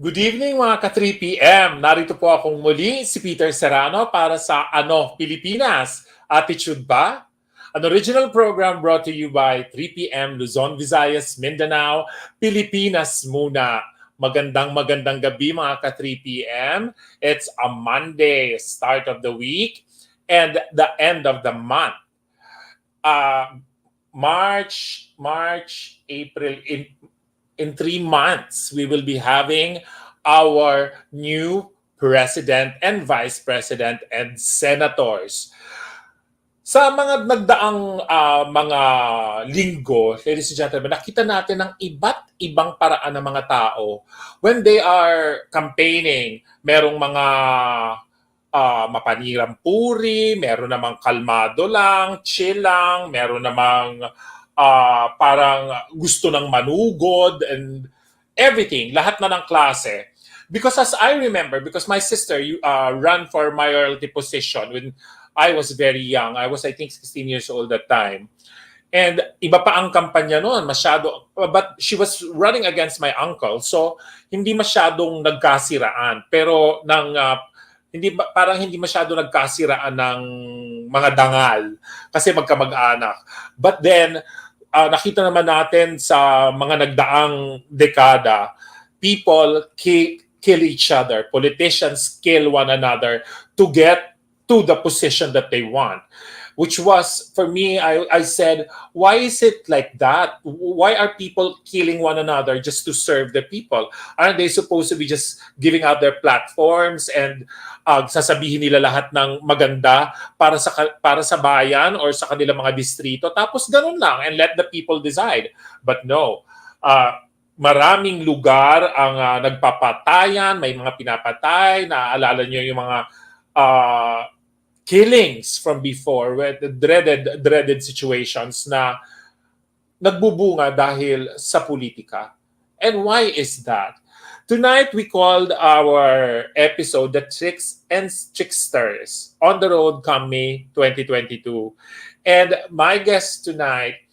Good evening mga ka-3 p.m. Narito po akong muli, si Peter Serrano para sa Ano, Pilipinas? Attitude ba? An original program brought to you by 3 p.m. Luzon, Visayas, Mindanao, Pilipinas muna. Magandang gabi mga ka-3 p.m. It's a Monday, start of the week and the end of the month. March, April, in 3 months, we will be having our new president and vice president and senators. Sa mga nagdaang mga linggo, ladies and gentlemen, nakita natin ang iba't ibang paraan ng mga tao when they are campaigning. Merong mga mapanirang puri, meron namang kalmado lang, chill lang, meron namang parang gusto ng manugod and everything, lahat na ng klase. Because as I remember, because my sister ran for mayoralty position when I was very young. I was, I think, 16 years old at that time. And iba pa ang kampanya noon, masyado, but she was running against my uncle. So, hindi masyadong nagkasiraan. Pero parang hindi masyado nagkasiraan ng mga dangal kasi magkamag-anak. But then, nakita naman natin sa mga nagdaang dekada, people kill each other. Politicians kill one another to get to the position that they want. Which was, for me, I said, why is it like that? Why are people killing one another just to serve the people? Aren't they supposed to be just giving out their platforms and sasabihin nila lahat ng maganda para sa bayan or sa kanilang mga distrito? Tapos ganun lang and let the people decide. But no, maraming lugar ang nagpapatayan, may mga pinapatay, naaalala nyo yung mga killings from before, with the dreaded situations na nagbubunga dahil sa politika. And why is that? Tonight, we called our episode The Tricks and Tricsters on the road come May 2022. And my guest tonight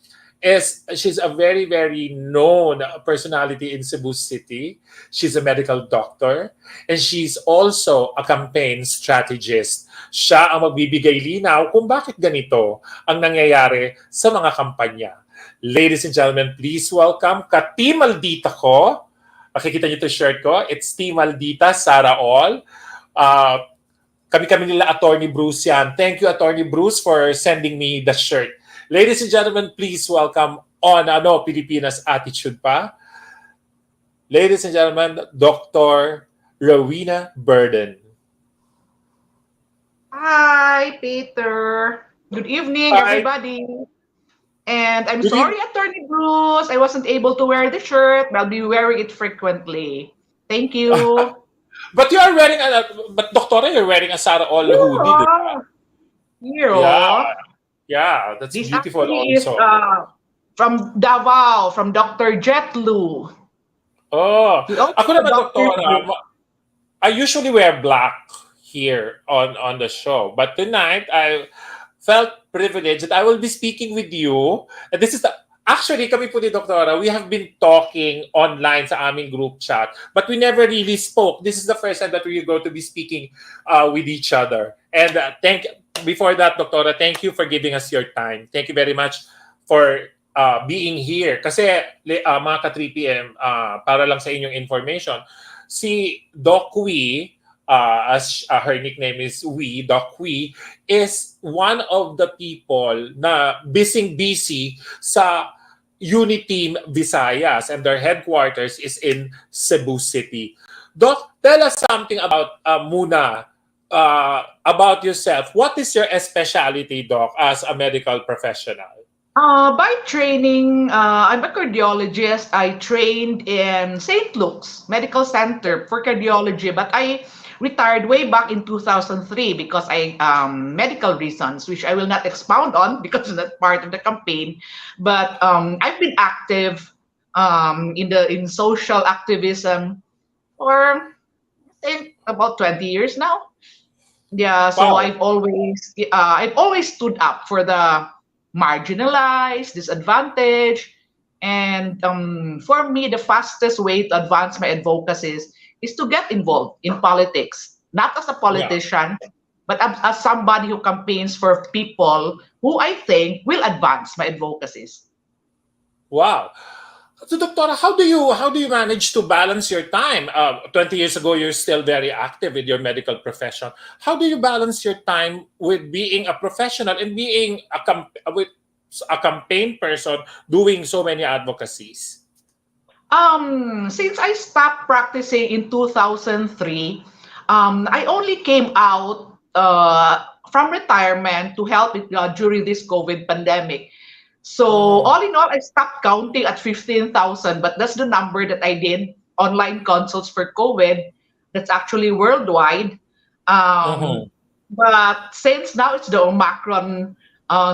she's a very, very known personality in Cebu City. She's a medical doctor and she's also a campaign strategist. Siya ang magbibigay linaw kung bakit ganito ang nangyayari sa mga kampanya. Ladies and gentlemen, please welcome ka-Team Maldita ko. Makikita niyo ito shirt ko. It's Team Maldita, Sara All. Kami nila Attorney Bruce yan. Thank you, Attorney Bruce, for sending me the shirt. Ladies and gentlemen, please welcome on Ano, Pilipinas Attitude pa. Ladies and gentlemen, Doctor Rowena Burden. Hi, Peter. Good evening, Hi. everybody. And I'm Good sorry, evening. Attorney Bruce, I wasn't able to wear the shirt, but I'll be wearing it frequently. Thank you. But you are wearing but Doctora, you're wearing a Sarah All hoodie, di ba? Yeah, Yeah, yeah. yeah, that's This beautiful actually is also. from Davao, from Doctor Jet Liu. Oh, He owns ako the naman, doctor's Doctora, group. I usually wear black here on the show, but tonight I felt privileged that I will be speaking with you. And this is the actually kami po ni Doktora, we have been talking online sa aming group chat, but we never really spoke. This is the first time that we are going to be speaking with each other. And before that, Doktora, thank you for giving us your time. Thank you very much for being here. Kasi mga ka-3PM, para lang sa inyong information, si Doc Wee, as her nickname is Wee, Doc Wee, is one of the people na busy sa Uniteam Visayas, and their headquarters is in Cebu City. Doc, tell us something about about yourself. What is your specialty, Doc, as a medical professional? By training, I'm a cardiologist. I trained in St. Luke's Medical Center for cardiology, but I retired way back in 2003 because I medical reasons, which I will not expound on because it's not part of the campaign. But I've been active in social activism for I think about 20 years now. Yeah, so Wow. I've always stood up for the marginalized, disadvantaged, and for me, the fastest way to advance my advocacies is to get involved in politics, not as a Yeah. politician, but as somebody who campaigns for people who I think will advance my advocacies. Wow. So, Doctora, how do you manage to balance your time? 20 years ago, you're still very active with your medical profession. How do you balance your time with being a professional and being with a campaign person doing so many advocacies? Since I stopped practicing in 2003, I only came out from retirement to help during this COVID pandemic. So Mm-hmm. all in all, I stopped counting at 15,000, but that's the number that I did online consults for COVID. That's actually worldwide. Mm-hmm. Um, but since now it's the Omicron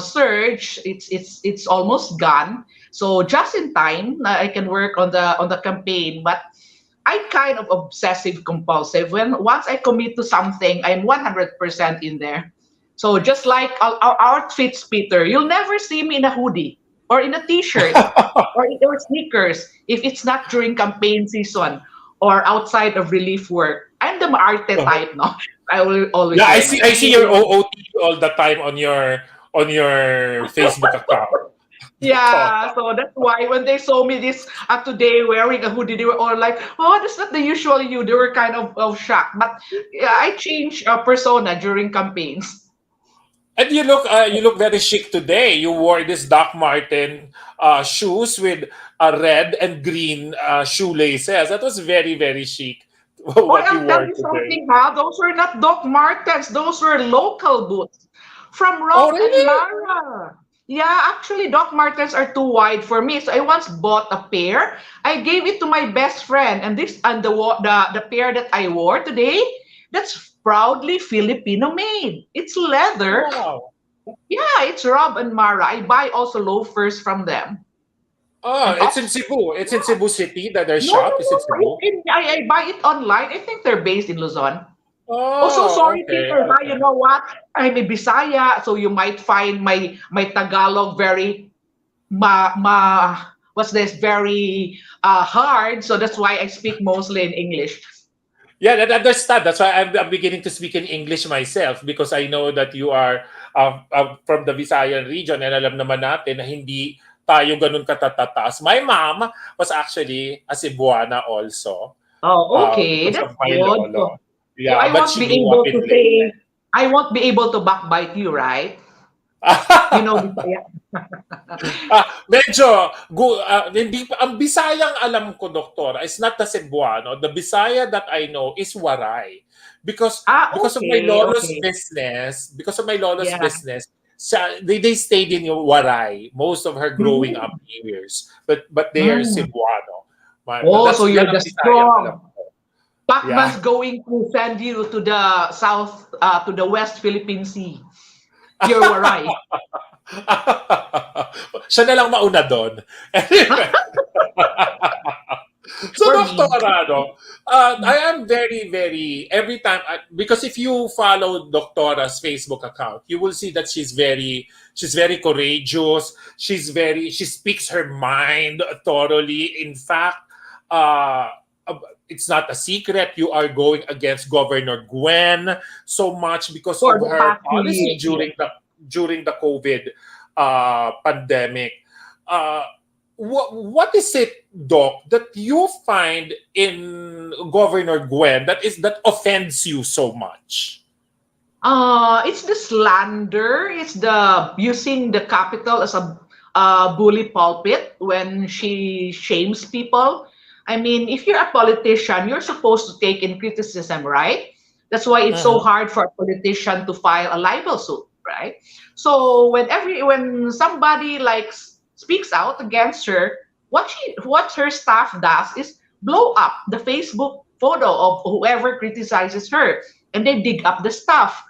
surge, it's almost gone. So just in time, I can work on the campaign. But I kind of obsessive compulsive. When once I commit to something, I'm 100% in there. So just like our outfits, Peter, you'll never see me in a hoodie or in a t-shirt or sneakers if it's not during campaign season or outside of relief work. I'm the Maarte type, no? I will always Yeah, wear my I see your heels. OOT all the time on your Facebook account. Yeah, so that's why when they saw me this today wearing a hoodie, they were all like, "Oh, that's not the usual you." They were kind of shocked. But yeah, I changed persona during campaigns. And you look very chic today. You wore this Doc Marten shoes with red and green shoelaces. That was very chic. Oh, What you I'll tell wore you today. something, huh? Those were not Doc Martens. Those were local boots from Oh, Rob and really? Lara. Yeah, actually, Doc Martens are too wide for me. So I once bought a pair. I gave it to my best friend, and the pair that I wore today, that's proudly Filipino made. It's leather. Wow. Yeah, it's Rob and Mara. I buy also loafers from them. Oh, And it's in off. Cebu. It's in Yeah. Cebu City that their No, no, shop is in no. Cebu. I buy it online. I think they're based in Luzon. Oh, so Oh, sorry, okay, Peter. But you okay. know what? I'm a Bisaya, so you might find my Tagalog very what's this very hard. So that's why I speak mostly in English. Yeah, that understand. That's why I'm beginning to speak in English myself because I know that you are from the Visayan region and alam naman natin na hindi tayo ganun katatatas. My mom was actually a Cebuana also Oh, okay, because that's of my good. lolo. So Yeah, I but won't she be grew up able in to Leyte. say I won't be able to backbite you, right? You know, Bisaya. Medyo, hindi, ang Bisayang alam ko, Doktor, is not the Cebuano. The Bisaya that I know is Waray. Because because of my Okay, lolo's okay. business, because of my lolo's Yeah. business, they stayed in Waray most of her growing up Mm, years. But they are mm. Cebuano. Oh, so Yan you're the ang Bisayang alam strong. ko. Yeah. Pacman's going to send you to the south, to the West Philippine Sea. You're Waray. Siya na lang mauna doon. Anyway. So, For Dr. me. Arado, I am very, very, every time, because if you follow Doctora's Facebook account, you will see that she's very courageous. She speaks her mind thoroughly. In fact, uh, it's not a secret you are going against Governor Gwen so much because For of the her past few policy years, yeah. during the COVID pandemic. Uh, what is it, Doc, that you find in Governor Gwen that offends you so much? It's the slander. It's the using the capital as a bully pulpit when she shames people. I mean, if you're a politician, you're supposed to take in criticism, right? That's why it's so Mhm. hard for a politician to file a libel suit, right? So when somebody like speaks out against her, what her staff does is blow up the Facebook photo of whoever criticizes her, and they dig up the stuff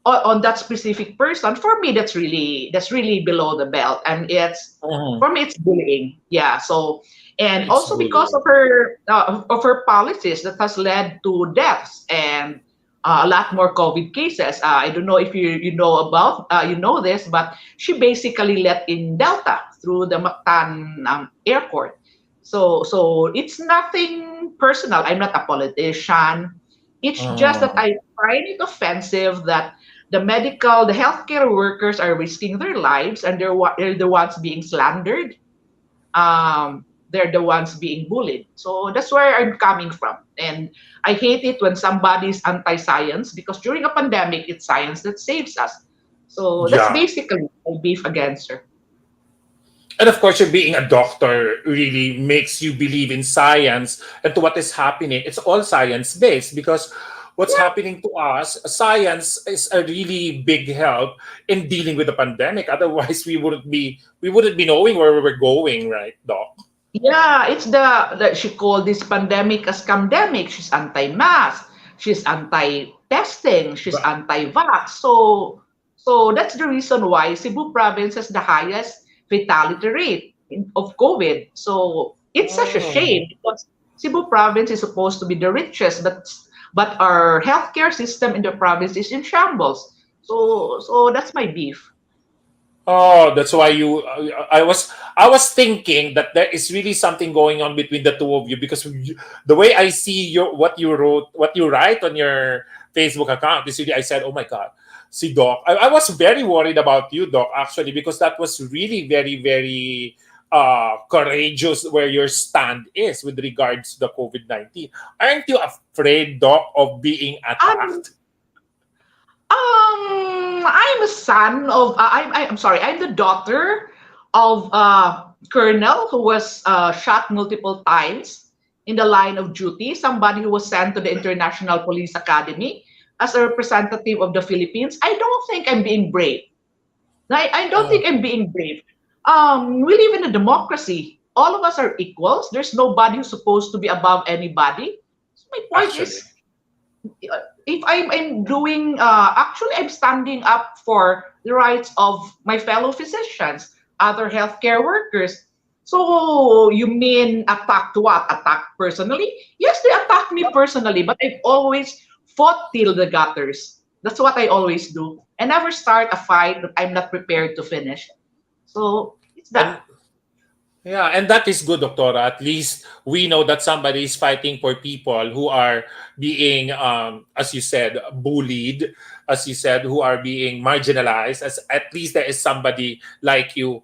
on that specific person. For me, that's really below the belt, and it's Mhm. for me it's bullying. Yeah. So, and It's also because bullying. of her policies that has led to deaths and a lot more COVID cases. I don't know if you know about you know this, but she basically let in Delta through the Mactan airport. So it's nothing personal. I'm not a politician. It's just that Mhm. I find it offensive that the healthcare workers are risking their lives, and they're the ones being slandered. They're the ones being bullied. So that's where I'm coming from. And I hate it when somebody's anti-science, because during a pandemic, it's science that saves us. So that's Yeah. basically my beef against her. And of course, you're being a doctor really makes you believe in science and to what is happening. It's all science based because what's Yeah. happening to us, science is a really big help in dealing with the pandemic. Otherwise, we wouldn't be knowing where we were going, right, Doc? Yeah, it's she called this pandemic as scamdemic. She's anti-mask. She's anti-testing. She's But, anti-vax. So that's the reason why Cebu province has the highest fatality rate of COVID. So it's such a oh. shame because Cebu province is supposed to be the richest, but our healthcare system in the province is in shambles. So that's my beef. Oh, that's why you. I was thinking that there is really something going on between the two of you because the way I see what you write on your Facebook account is really. I said, "Oh my God, see Doc." I was very worried about you, Doc, actually, because that was really very, very courageous where your stand is with regards to the COVID-19. Aren't you afraid, Doc, of being Um, attacked? I'm a son of. I'm sorry. I'm the daughter of a colonel who was shot multiple times in the line of duty. Somebody who was sent to the International Police Academy as a representative of the Philippines. I don't think I'm being brave. I don't think I'm being brave. We live in a democracy. All of us are equals. There's nobody who's supposed to be above anybody. So my point Actually. is, if I'm doing actually I'm standing up for the rights of my fellow physicians, other healthcare workers. So you mean attack to what? Attack personally? Yes, they attack me personally, but I've always fought till the gutters. That's what I always do. I never start a fight that I'm not prepared to finish. So it's that. And yeah, and that is good, Doctora. At least we know that somebody is fighting for people who are being, as you said, bullied, as you said, who are being marginalized. As at least there is somebody like you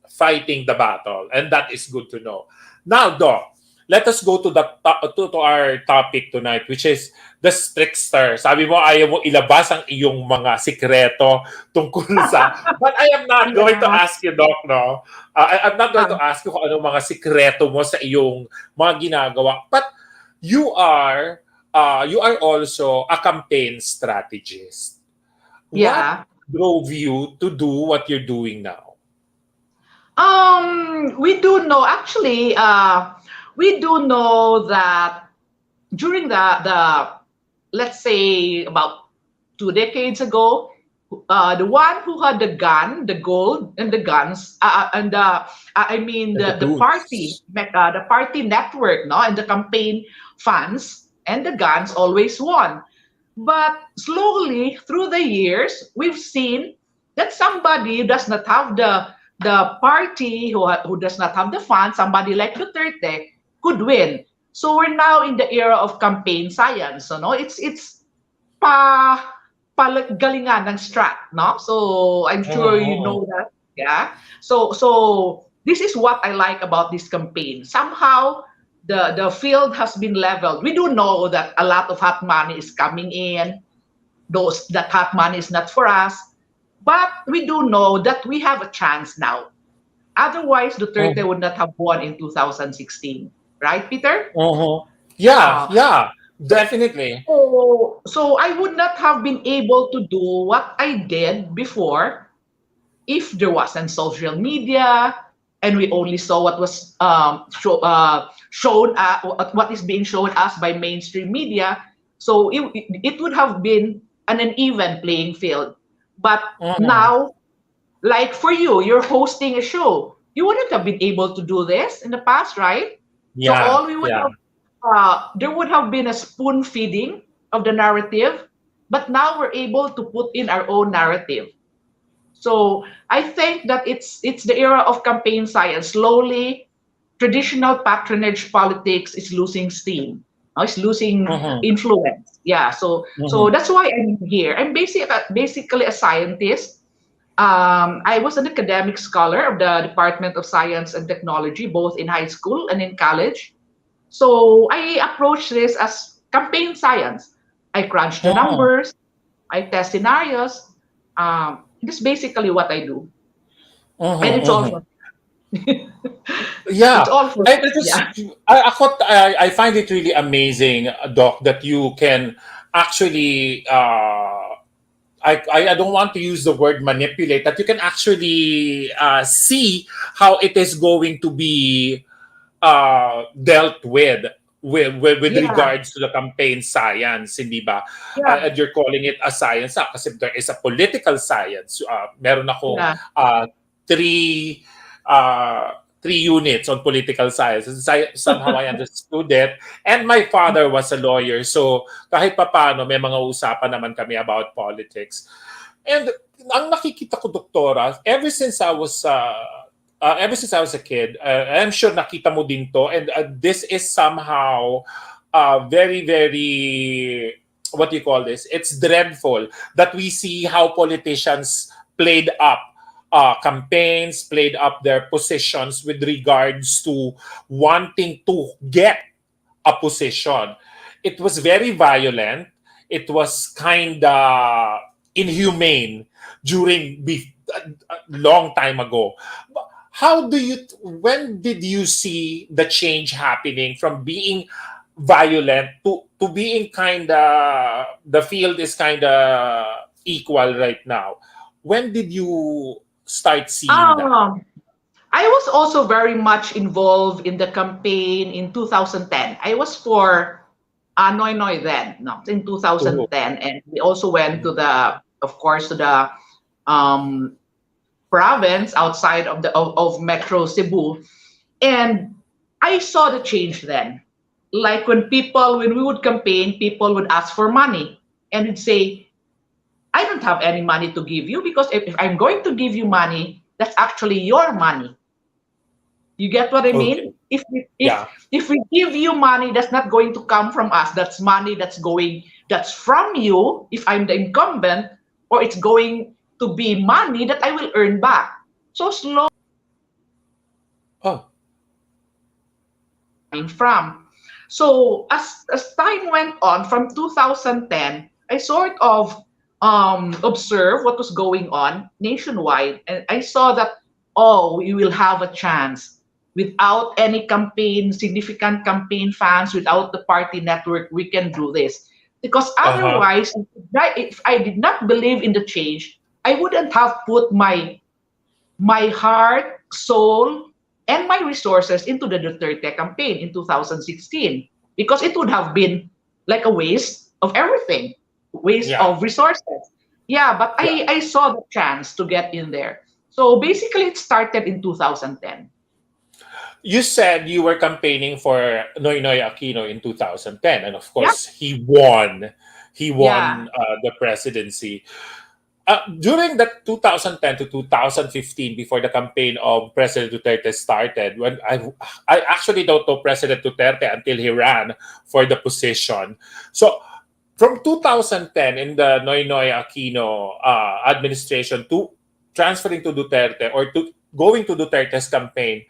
fighting the battle, and that is good to know. Now, Doc, let us go to to our topic tonight, which is the trickster. Sabi mo, ayaw mo ilabas ang iyong mga sikreto tungkol sa... But I am not going to Yeah. ask you, Doc, no? I'm not going to ask you kung ano mga sikreto mo sa iyong mga ginagawa. But you are also a campaign strategist. What Yeah. drove you to do what you're doing now? We do know actually. We do know that during the let's say about 2 decades ago, the one who had the gun, the gold, and the guns, and I mean And the the party, goods. the party network, no, and the campaign funds and the guns always won. But slowly through the years, we've seen that somebody who does not have the party, who does not have the funds, somebody like Duterte, could win. So we're now in the era of campaign science. So no, it's pa galingan ng strat, no? So I'm sure you Mhm. know that. Yeah. So this is what I like about this campaign. Somehow the field has been leveled. We do know that a lot of hot money is coming in. Those that hot money is not for us. But we do know that we have a chance now. Otherwise, Duterte Mhm. would not have won in 2016. Right, Peter? Mhm. Yeah, Uh, yeah, definitely. so I would not have been able to do what I did before if there wasn't social media and we only saw what was shown, what is being shown us by mainstream media. So it would have been an uneven playing field. But Mhm. now, like for you, you're hosting a show. You wouldn't have been able to do this in the past, right? So Yeah, all we would yeah. have, there would have been a spoon feeding of the narrative, but now we're able to put in our own narrative. So I think that it's the era of campaign science. Slowly, traditional patronage politics is losing steam. It's losing Mhm. influence. Yeah. So Mhm. that's why I'm here. I'm basically a scientist. I was an academic scholar of the Department of Science and Technology, both in high school and in college. So I approach this as campaign science. I crunch the Mhm. numbers, I test scenarios. That's basically what I do, and Mhm. it's all Mhm. for it's Yeah, all for I just yeah, I find it really amazing, Doc, that you can actually I don't want to use the word manipulate, that you can actually see how it is going to be dealt with yeah, regards to the campaign science, hindi ba? yeah, And you're calling it a science kasi there is a political science. Meron akong yeah, three three units on political science. And somehow I understood it. And my father was a lawyer, so kahit papaano may mga usapan naman kami about politics. And ang nakikita ko, Doktora, ever since I was a kid, I'm sure nakita mo din to, and this is somehow very, very, what do you call this? It's dreadful that we see how politicians played up campaigns, played up their positions with regards to wanting to get a position. It was very violent. It was kind of inhumane during a long time ago. How do you? When did you see the change happening from being violent to being kind of the field is kind of equal right now? When did you start seeing that? um, I was also very much involved in the campaign in 2010. I was for Noy Noy then, no, in Oh. 2010, and we also went to of course, to the um, province outside of Metro Cebu, and I saw the change then. Like when we would campaign, people would ask for money and would say, I don't have any money to give you because if I'm going to give you money, that's actually your money. You get what I Okay. mean? Yeah. If we give you money, that's not going to come from us. That's money that's from you if I'm the incumbent, or it's going to be money that I will earn back. So slow. Oh. coming from. So as time went on, from 2010, I sort of observed what was going on nationwide, and I saw that, oh, we will have a chance without any campaign, significant campaign funds, without the party network, we can do this. Because Uh-huh. otherwise, if I did not believe in the change, I wouldn't have put my heart, soul, and my resources into the Duterte campaign in 2016, because it would have been like a waste of everything, waste Yeah. of resources. Yeah, but Yeah. I saw the chance to get in there. So basically, it started in 2010. You said you were campaigning for Noynoy Aquino in 2010, and of Yeah, course, he won. He yeah. won the presidency. During the 2010 to 2015, before the campaign of President Duterte started, when I actually don't know President Duterte until he ran for the position. So from 2010 in the Noynoy Aquino administration to transferring to Duterte or to going to Duterte's campaign,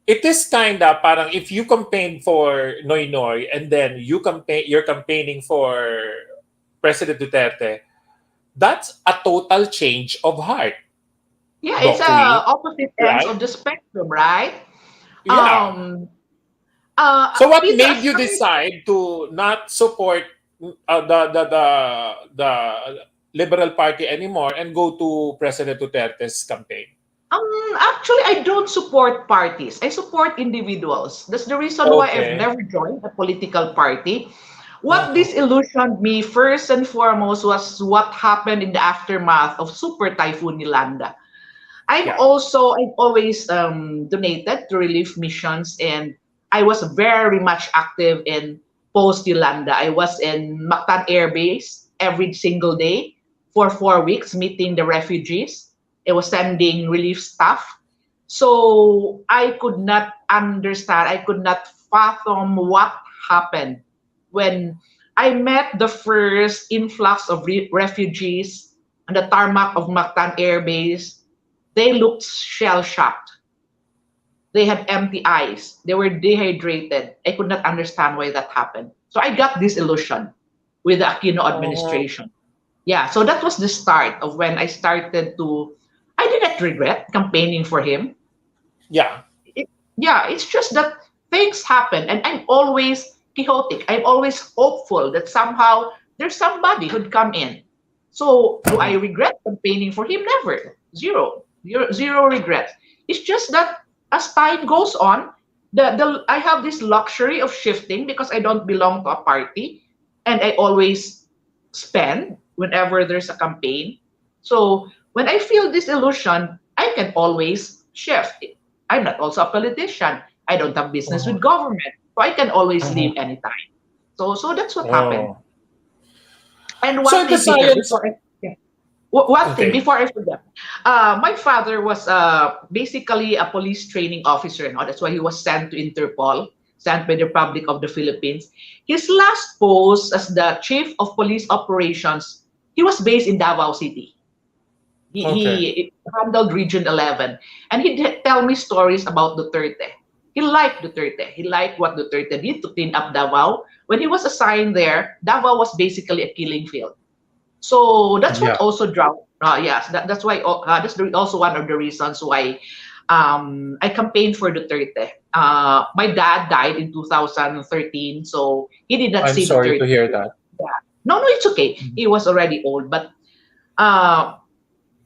it is kind of parang if you campaign for Noynoy and then you're campaigning for President Duterte, that's a total change of heart, Yeah, it's Doc Wee, opposite ends right? of the spectrum, right? Yeah. Um, So what Peter, made you aside, decide to not support the Liberal Party anymore and go to President Duterte's campaign? actually, I don't support parties. I support individuals. That's the reason why I've Okay. never joined a political party. What Mhm. disillusioned me first and foremost was what happened in the aftermath of Super Typhoon Yolanda. Yeah. I've always donated to relief missions, and I was very much active in post Yolanda. I was in Mactan Air Base every single day for 4 weeks, meeting the refugees. I was sending relief stuff. So I could not understand, I could not fathom what happened when I met the first influx of refugees on the tarmac of Mactan Air Base. They looked shell shocked. They had empty eyes. They were dehydrated. I could not understand why that happened. So I got disillusioned with the Aquino Oh, administration. Yeah, so that was the start of when I started to. I didn't regret campaigning for him. yeah. Yeah, it's just that things happen, and I'm always chaotic. I'm always hopeful that somehow there's somebody who'd come in. So do I Mhm. regret campaigning for him? Never. Zero regrets. It's just that as time goes on, I have this luxury of shifting because I don't belong to a party, and I always spend whenever there's a campaign. So when I feel disillusion, I can always shift. I'm not also a politician. I don't have business Mhm. with government. So I can always Mhm. leave anytime. So that's what happened. Oh. And So one in the thing, Peter, silence, before I yeah. One thing okay. before I forget, my father was basically a police training officer, and all. That's why he was sent to Interpol, sent by the Republic of the Philippines. His last post as the chief of police operations, he was based in Davao City. Okay. He handled Region 11, and he'd tell me stories about Duterte. He liked Duterte. He liked what Duterte did to clean up Davao. When he was assigned there, Davao was basically a killing field. So that's what Yeah. also dropped. Yes, that's why. Also one of the reasons why I campaigned for Duterte. My dad died in 2013, so he did not I'm see sorry Duterte. to hear that. Yeah. No, it's okay. He was already old, but uh,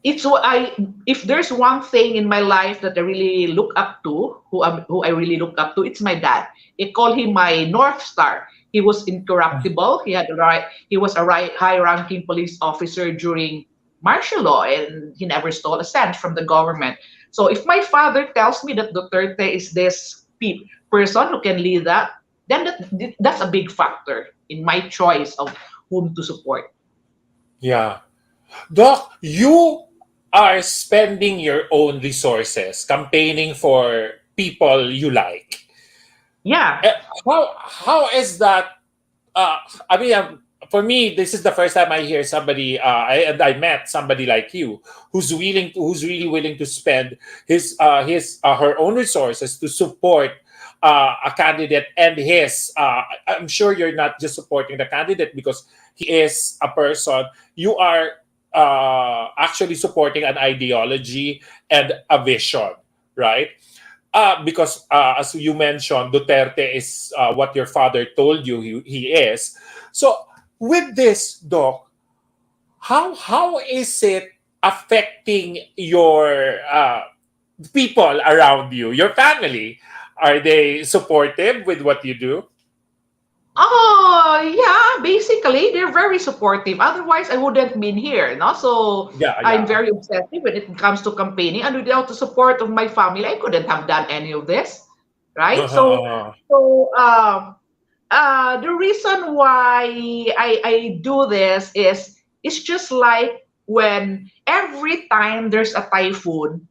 it's what I if there's one thing in my life that I really look up to, who I really look up to, it's my dad. I call him my North Star. He was incorruptible. He was a high-ranking police officer during martial law, and he never stole a cent from the government. So if my father tells me that Duterte is this person who can lead that, then that's a big factor in my choice of whom to support. Yeah. Doc, you are spending your own resources campaigning for people you like. Yeah. Eh, how is that? Uh, I mean, for me, this is the first time I hear somebody. I met somebody like you who's really willing to spend his her own resources to support a candidate and his, I'm sure you're not just supporting the candidate because he is a person. You are actually supporting an ideology and a vision, right? Because as you mentioned, Duterte is what your father told you he is. So with this, Doc, how is it affecting your people around you, your family? Are they supportive with what you do? Oh, yeah, basically, they're very supportive. Otherwise, I wouldn't been here, no? So Yeah, I'm yeah. very obsessive when it comes to campaigning, and without the support of my family, I couldn't have done any of this, right? Uh-huh, uh-huh. So the reason why I do this is it's just like when every time there's a typhoon,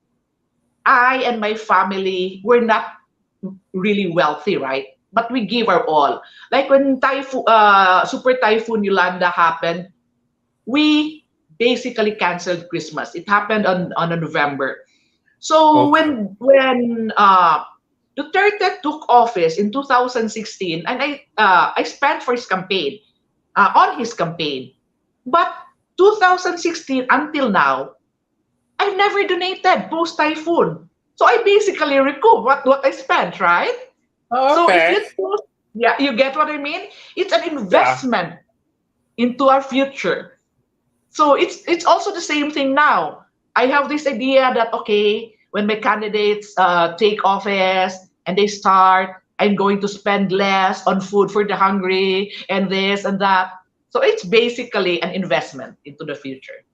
I and my family were not really wealthy, right? But we give our all. Like when Super Typhoon Yolanda happened, we basically canceled Christmas. It happened on a November. So Okay. when Duterte took office in 2016, and I spent for his campaign, on his campaign, but 2016 until now, I've never donated post typhoon. So I basically recoup what I spent, right? So if Okay. you choose, yeah, you get what I mean? It's an Yeah. investment into our future. So it's also the same thing now. I have this idea that okay, when my candidates take office and they start, I'm going to spend less on food for the hungry and this and that. So it's basically an investment into the future.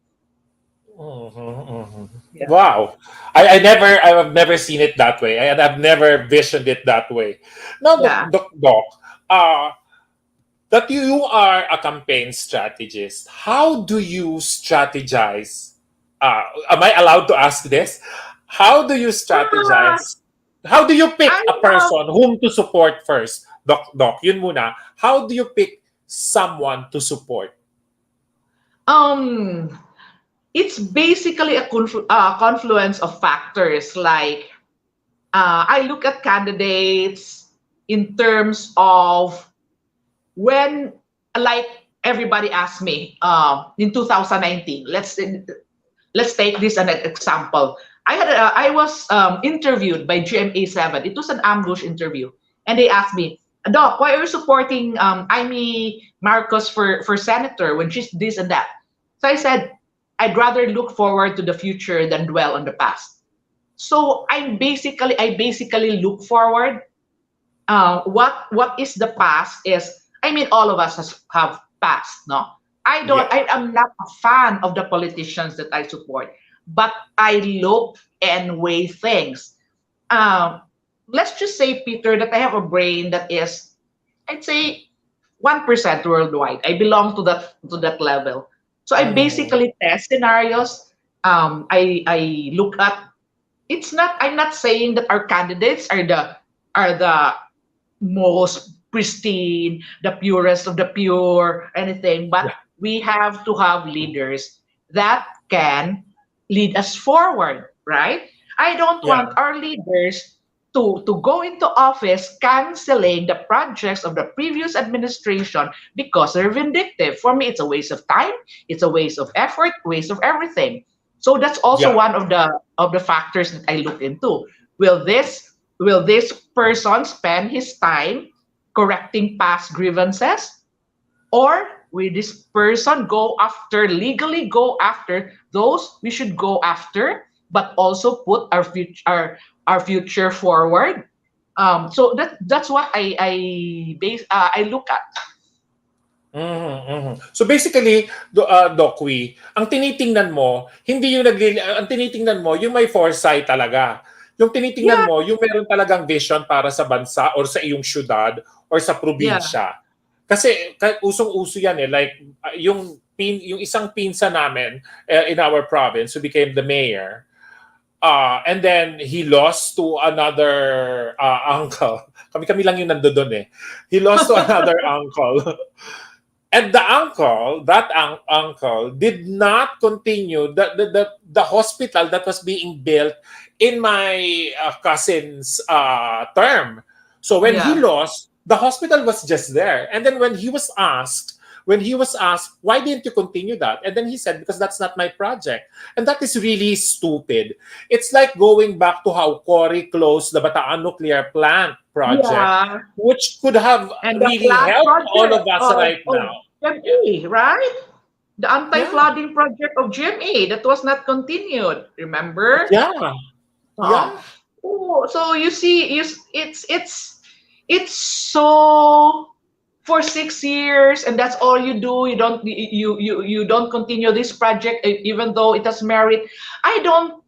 Yeah. Wow. I have never seen it that way. And I've never visioned it that way. Now, Yeah. Doc, uh, that you are a campaign strategist, how do you strategize? Am I allowed to ask this? How do you Ah, strategize? How do you pick I a have person whom to support first? Doc, yun muna. How do you pick someone to support? um it's basically a confluence of factors like I look at candidates in terms of when, like everybody asked me in 2019. Let's take this as an example. I was interviewed by GMA7. It was an ambush interview, and they asked me, Doc, why are you supporting Amy Marcos for senator when she's this and that? So I said, I'd rather look forward to the future than dwell on the past. So I basically look forward. What is the past is, I mean, all of us have past, no? Yeah. I am not a fan of the politicians that I support, but I look and weigh things. Um, let's just say, Peter, that I have a brain that is, I'd say, 1% worldwide. I belong to that level. So I Mhm. basically test scenarios. I look at, it's not, I'm not saying that our candidates are the most pristine, the purest of the pure, anything, but Yeah. we have to have leaders that can lead us forward, right? I don't Yeah. want our leaders to go into office canceling the projects of the previous administration because they're vindictive. For me, it's a waste of time, it's a waste of effort, waste of everything. So that's also Yeah. one of the factors that I look into. Will this person spend his time correcting past grievances, or will this person legally go after those we should go after, but also put our future forward? So that's what I look at. Mhm, mhm. So basically, Doc Wee, ang tinitingnan mo, hindi yung ang tinitingnan mo, yung may foresight talaga. Yung tinitingnan Yeah, mo, yung meron talagang vision para sa bansa or sa iyong syudad or sa yeah, probinsya. Kasi usong-uso yan eh. Like, yung isang pinsa namin in our province who became the mayor, and then he lost to another uncle. Kami-kami lang yung nandoon eh. He lost to another uncle. And the uncle, uncle, did not continue the hospital that was being built in my cousin's term. So when he Yeah. lost, the hospital was just there. And then when he was asked, why didn't you continue that? And then he said, because that's not my project. And that is really stupid. It's like going back to how Cory closed the Bataan nuclear plant project, Yeah. which could have And the really flood helped all of project us right of now. Yeah. GMA, right? The Yeah. anti-flooding project of GMA that was not continued. Remember? Yeah. Oh, Yeah. so you see, it's so for 6 years, and that's all you do. You don't continue this project even though it has merit. I don't.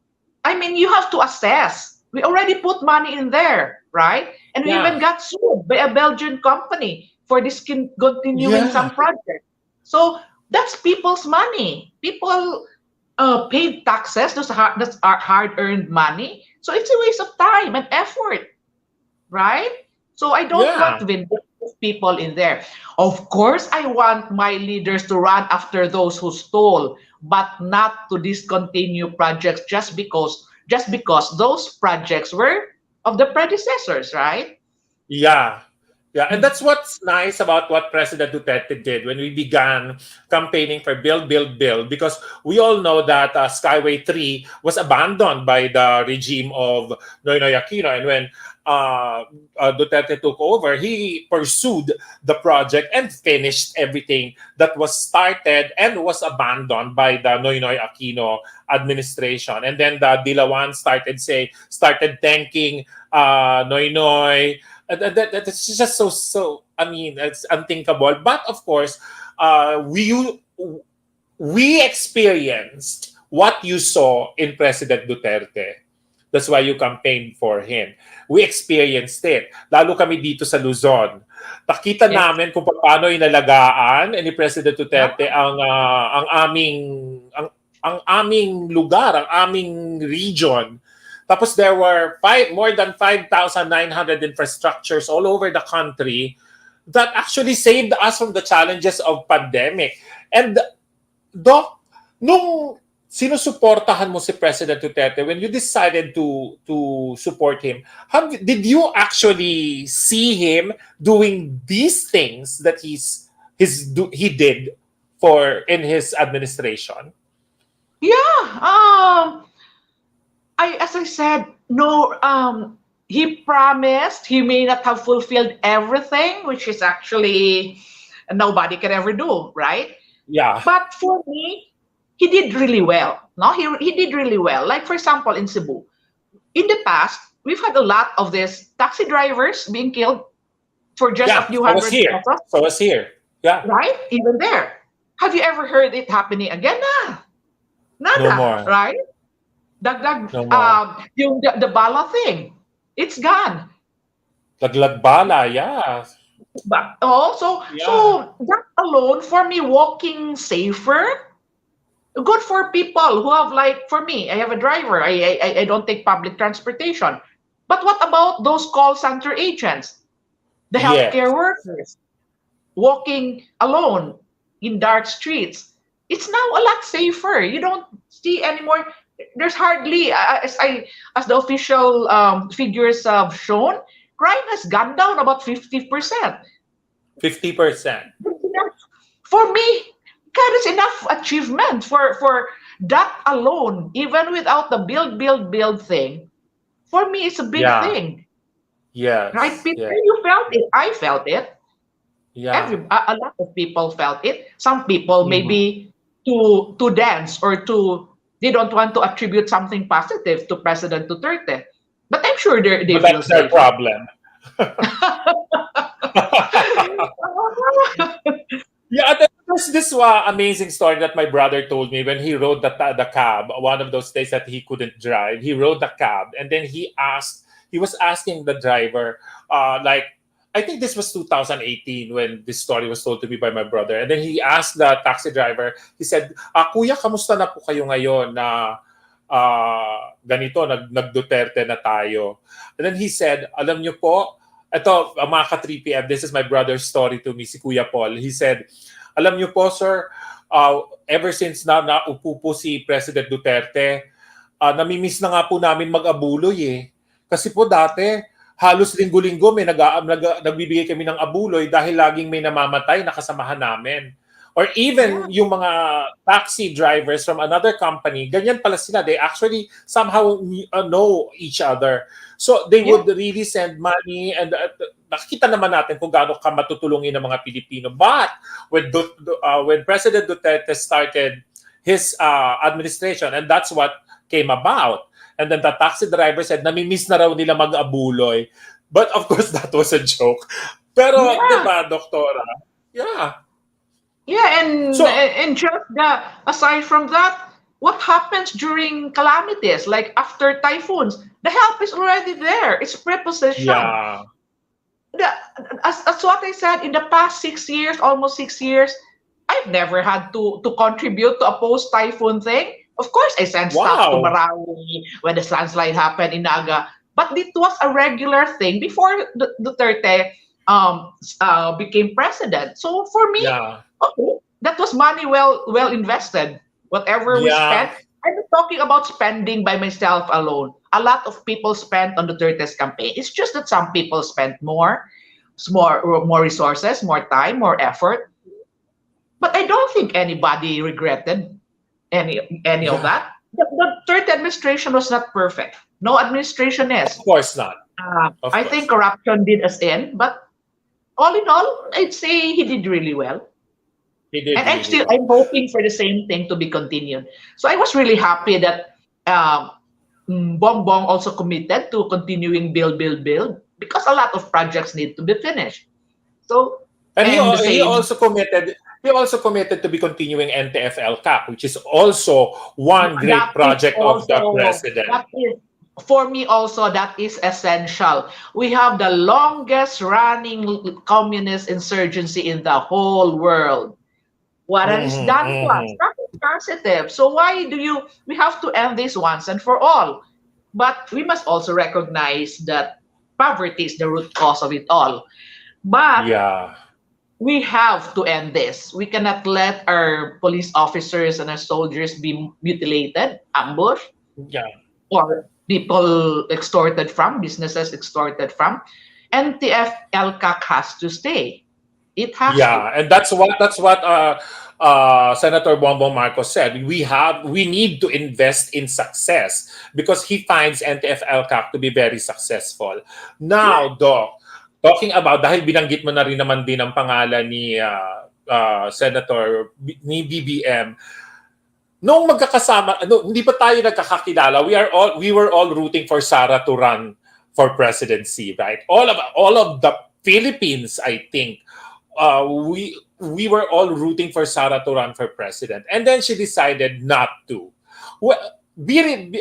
I mean, you have to assess. We already put money in there, right? And we even Yeah. got sued by a Belgian company for continuing Yeah. some project. So that's people's money. People paid taxes. That's our hard-earned money. So it's a waste of time and effort, right? So I don't want Yeah. vindictive people in there. Of course, I want my leaders to run after those who stole, but not to discontinue projects just because those projects were of the predecessors, right? Yeah. Yeah, and Mm. that's what's nice about what President Duterte did when we began campaigning for build, build, build, because we all know that Skyway 3 was abandoned by the regime of Noynoy Aquino. And when Duterte took over, he pursued the project and finished everything that was started and was abandoned by the Noynoy Aquino administration. And then the Dilawan started thanking Noynoy. That's just so. I mean, it's unthinkable. But of course, we experienced what you saw in President Duterte. That's why you campaigned for him. We experienced it. Lalo kami dito sa Luzon. Nakita Yes. namin kung paano inalagaan ni President Yeah. Duterte ang aming lugar, ang aming region. Tapos there were more than 5,900 infrastructures all over the country that actually saved us from the challenges of pandemic. And Doc, nung sinusuportahan mo si President Duterte, when you decided to support him, did you actually see him doing these things that he did in his administration? Yeah. As I said, no. He promised. He may not have fulfilled everything, which is actually nobody can ever do, right? Yeah. But for me, he did really well. No, he did really well. Like for example, in Cebu, in the past, we've had a lot of these taxi drivers being killed for just a Yeah. few I was hundred here. pesos, So I was here. Yeah. right? Even there. Have you ever heard it happening again? Nah, No nada, more. right? Dagdag, No more. the bala thing, it's gone. Laglag bala. Yeah. But also, Yeah. so that alone for me, walking safer, good for people who have like for me, I have a driver. I don't take public transportation. But what about those call center agents, the healthcare Yes. workers walking alone in dark streets? It's now a lot safer. You don't see anymore. There's hardly, as the official figures have shown, crime has gone down about 50%. 50%. For me, that is enough achievement for that alone, even without the build thing. For me, it's a big Yeah. thing, right? Yes. Peter, Yeah. you felt it. I felt it. Yeah. A lot of people felt it. Some people Mhm. maybe too dense or too they don't want to attribute something positive to President Duterte, but I'm sure they But feel that's their safer. problem. Yeah, there's this amazing story that my brother told me when he rode the cab. One of those days that he couldn't drive, he rode the cab, and then he was asking the driver, like, I think this was 2018 when this story was told to me by my brother, and then he asked the taxi driver. He said, "Kuya, kamusta na po kayo ngayon na ganito, nag-Duterte na tayo?" And then he said, "Alam niyo po, ito, mga ka-3PM, this is my brother's story to me, si Kuya Paul." He said, "Alam niyo po, sir, ever since na naupo po si President Duterte, namimiss na nga po namin mag-abuloy eh. Kasi po dati, halos linggo-linggo nagbibigay kami ng abuloy dahil laging may namamatay na kasamahan namin. Or even yung mga taxi drivers from another company, ganyan pala sila. They actually somehow know each other. So they would really send money, and nakikita naman natin kung gaano ka matutulungin ng mga Pilipino. But when President Duterte started his administration, and that's what came about. And then the taxi driver said, namimiss na raw nila mag-abuloy. But of course, that was a joke. Pero, di ba, Doktora? Yeah. Yeah, and just aside from that, what happens during calamities, like after typhoons? The help is already there. It's preposition. Yeah. As what I said, in the past 6 years, almost 6 years, I've never had to contribute to a post-typhoon thing. Of course, I sent stuff to Marawi when the landslide happened in Naga. But it was a regular thing before Duterte became president. So for me, okay, that was money well invested. Whatever we spent, I'm not talking about spending by myself alone. A lot of people spent on Duterte's campaign. It's just that some people spent more resources, more time, more effort. But I don't think anybody regretted any of that. The third administration was not perfect. No administration is. Of course not. I think corruption did us in, but all in all, I'd say he did really well. He did. And I'm hoping for the same thing to be continued. So I was really happy that Bongbong also committed to continuing build, because a lot of projects need to be finished. So he also committed to be continuing NTF-LCAC, which is also one great project of the president. That is, for me also, that is essential. We have the longest running communist insurgency in the whole world. What is done to us? That is positive. So why we have to end this once and for all? But we must also recognize that poverty is the root cause of it all. But we have to end this. We cannot let our police officers and our soldiers be mutilated, ambushed, or people extorted from, businesses extorted from. NTF-LCAC has to stay. It has to. And that's what Senator Bongbong Marcos said. We need to invest in success because he finds NTF-LCAC to be very successful. Now, Doc, talking about, dahil binanggit mo na rin naman din ang pangalan ni Senator, ni BBM, nung magkakasama, hindi pa tayo nagkakakilala, we were all rooting for Sara to run for presidency, right? All of the Philippines, I think, we were all rooting for Sara to run for president. And then she decided not to. Well, being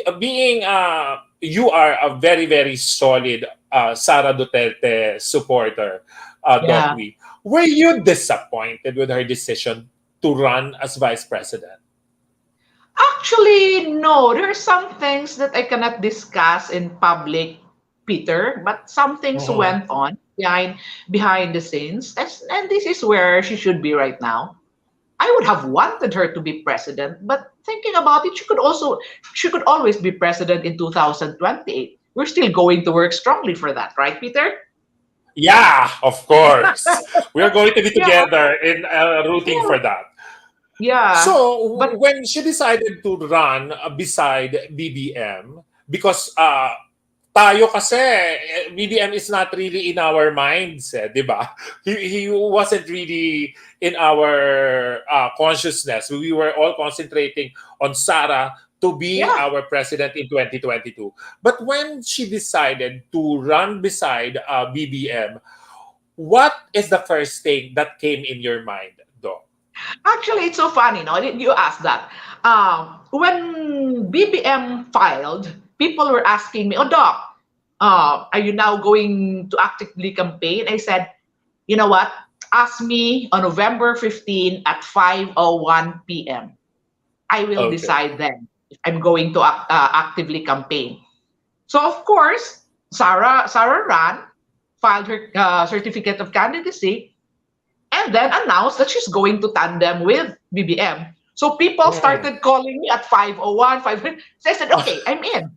you are a very, very solid Sara Duterte supporter, Doc Lee. Were you disappointed with her decision to run as vice president? Actually, no. There are some things that I cannot discuss in public, Peter, but some things went on behind the scenes, and this is where she should be right now. I would have wanted her to be president, but thinking about it, she could always be president in 2028. We're still going to work strongly for that, right, Peter? Yeah, of course. We are going to be together in rooting for that. Yeah. So when she decided to run beside BBM, because tayo kasi, BBM is not really in our minds, di ba? He wasn't really in our consciousness. We were all concentrating on Sara to be our president in 2022. But when she decided to run beside BBM, what is the first thing that came in your mind, Doc? Actually, it's so funny, no? You asked that. When BBM filed, people were asking me, "Oh, Doc, are you now going to actively campaign?" I said, "You know what? Ask me on November 15 at 5:01 p.m. I will decide then if I'm going to actively campaign." So, of course, Sara ran, filed her certificate of candidacy, and then announced that she's going to tandem with BBM. So people started calling me at 5:01, 5:00. So I said, "Okay, I'm in."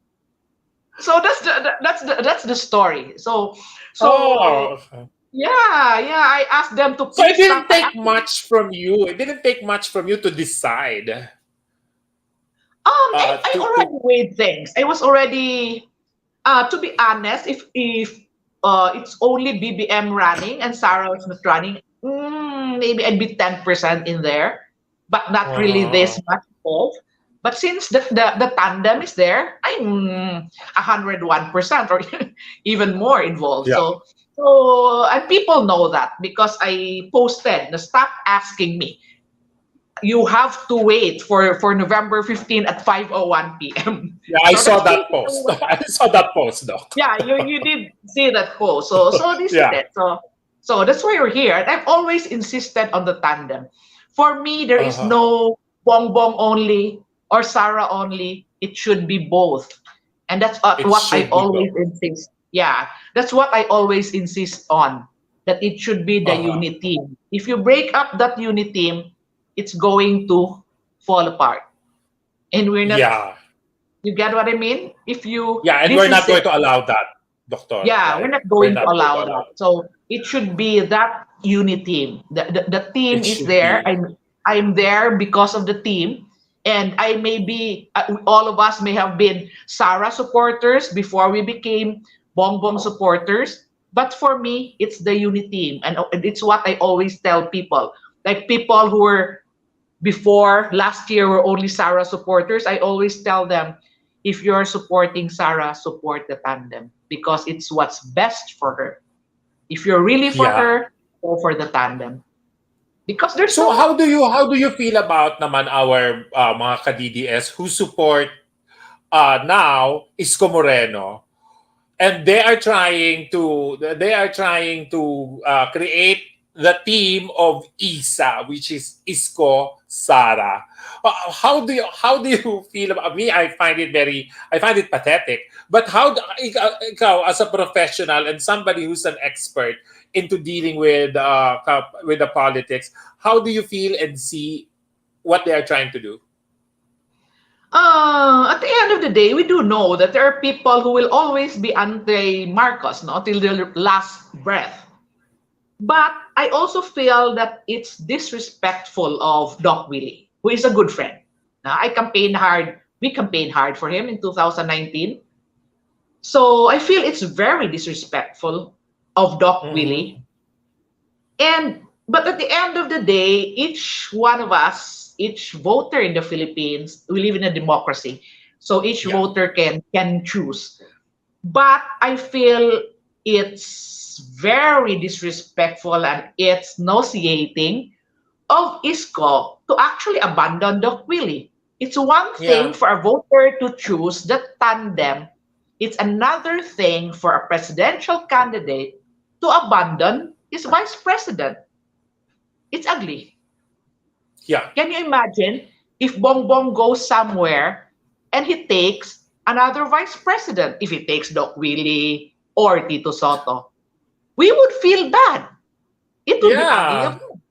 So that's the story. So Oh, okay. yeah, I asked them to So it please didn't stop. take much from you. It didn't take much from you to decide. I To already weighed things. I was already, to be honest, if it's only BBM running and Sarah was not running, maybe I'd be 10% in there, but not really uh, this much involved. But since the tandem is there, I'm 101% or even more involved. yeah. So and people know that because I posted. Stop asking me. You have to wait for November 15 at 5:01 p.m. Yeah, I So saw that's that basically post. what I saw that post, Doc. yeah, you did see that post. So this is Yeah. it. So that's why we're here. And I've always insisted on the tandem. For me, there is Uh-huh. no Bongbong only or Sarah only. It should be both. And that's It what I should be always both. insist. Yeah, that's what I always insist on. That it should be the Uh-huh. unit team. If you break up that unit team, it's going to fall apart. And we're not, Yeah. you get what I mean? If you, Yeah, and this we're is not going it. to allow that, Doctor, Yeah, we're right? not We're going to not going to allow allow that. that. So it should be that unit team. The team It is should there. be. I'm there because of the team. And I may be, all of us may have been Sarah supporters before we became Bongbong supporters. But for me, it's the unit team. And it's what I always tell people. Like people who were before last year were only Sarah supporters, I always tell them, if you're supporting Sarah, support the tandem because it's what's best for her. If you're really for Yeah. her, go for the tandem because there's So no. how do you feel about naman our mga ka-DDS who support now Isko Moreno, and they are trying to create the team of Isa, which is Isko Sara. How do you feel about me? I find it pathetic. But ikaw as a professional and somebody who's an expert into dealing with the politics, how do you feel and see what they are trying to do? At the end of the day, we do know that there are people who will always be anti-Marcos, no, till their last breath. But I also feel that it's disrespectful of Doc Willie, who is a good friend. Now, I campaigned hard. We campaigned hard for him in 2019. So I feel it's very disrespectful of Doc Mm-hmm. Willie. And but at the end of the day, each one of us, each voter in the Philippines, we live in a democracy. So each Yeah. voter can choose. But I feel it's very disrespectful and it's nauseating of ISCO to actually abandon Doc Willie. It's one thing Yeah. for a voter to choose the tandem. It's another thing for a presidential candidate to abandon his vice president. It's ugly. Yeah. Can you imagine if Bongbong goes somewhere and he takes another vice president? If he takes Doc Willie or Tito Soto, we would feel bad. It would be ugly of Yeah. him.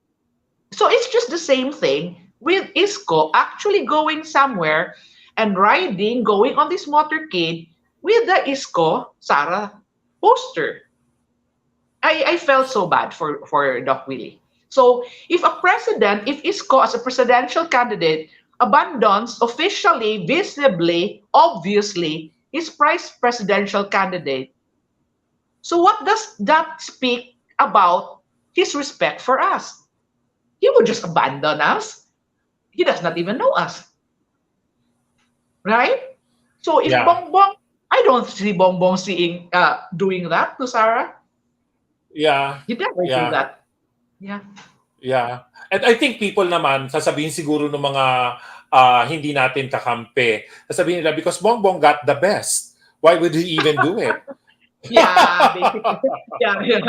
So it's just the same thing with Isco actually going somewhere and going on this motorcade with the Isco Sarah poster. I felt so bad for Doc Willie. So if Isco as a presidential candidate abandons officially, visibly, obviously his presidential candidate, so what does that speak about his respect for us? He would just abandon us. He does not even know us, right? So if Yeah. Bongbong, I don't see Bongbong doing that to Sarah. Yeah. He never do Yeah. that. Yeah. Yeah. And I think people naman, sasabihin siguro ng mga hindi natin kakampi, sasabihin nila, because Bongbong got the best. Why would he even do it? Yeah, basically. Yeah, yeah.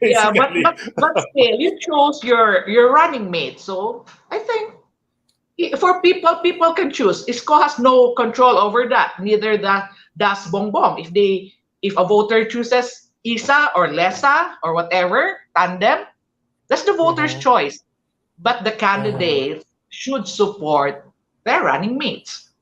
Yeah, Basically. but still you chose your running mate. So I think for people can choose. ISCO has no control over that. Neither does Bongbong. If a voter chooses Isa or Lesa or whatever, tandem, that's the voter's Mhm. choice. But the Mhm. candidates should support their running mates.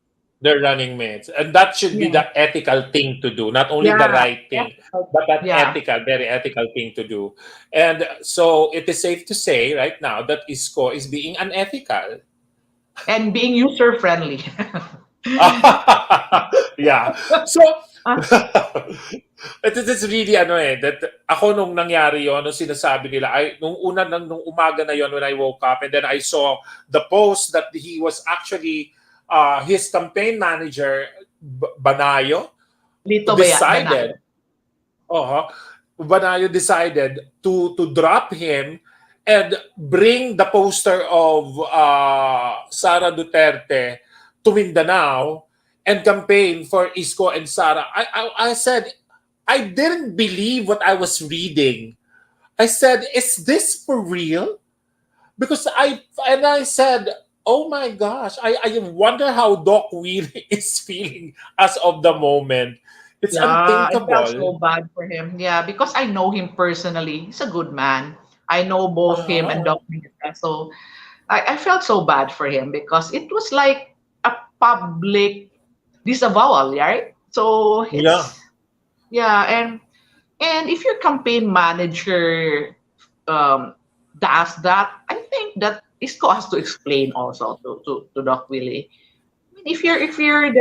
They're running mates. And that should be Yeah. the ethical thing to do. Not only the Yeah. right thing, Ethical. but that Yeah. ethical, very ethical thing to do. And so it is safe to say right now that ISCO is being unethical. And being user friendly. Yeah. So it's really ano that ako nung nangyari yon, nung sinasabi nila, nung umaga na yon when I woke up and then I saw the post that he was actually his campaign manager Banayo Lito decided Banayo. uh Banayo decided to drop him and bring the poster of Sara Duterte to Mindanao and campaign for Isko and Sara. I said, I didn't believe what I was reading. I said, is this for real? Because I said, oh my gosh, I wonder how Doc Willie is feeling as of the moment. It's Yeah, I felt unthinkable. so bad for him. Yeah, because I know him personally. He's a good man. I know both him and Uh-huh. Doc Miguel. So I felt so bad for him because it was like a public disavowal, right? So Yeah. yeah, and if your campaign manager um, does that, I think that ISCO has to explain also to Doc Willie. I mean, if you're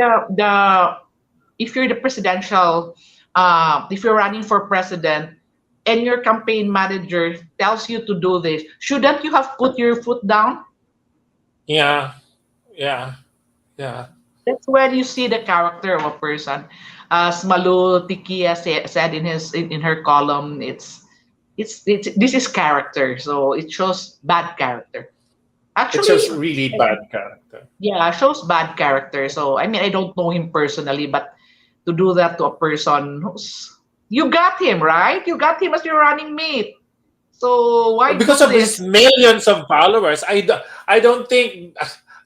the presidential, if you're running for president, and your campaign manager tells you to do this, shouldn't you have put your foot down? Yeah. Yeah. Yeah. That's when you see the character of a person. As Malu Tikia said in her column, it's this is character, so it shows bad character. It shows Actually, really bad character. yeah, shows bad character. So I mean, I don't know him personally, but to do that to a person who's you got him right, you got him as your running mate. So why Because do of his this? millions of followers, I don't think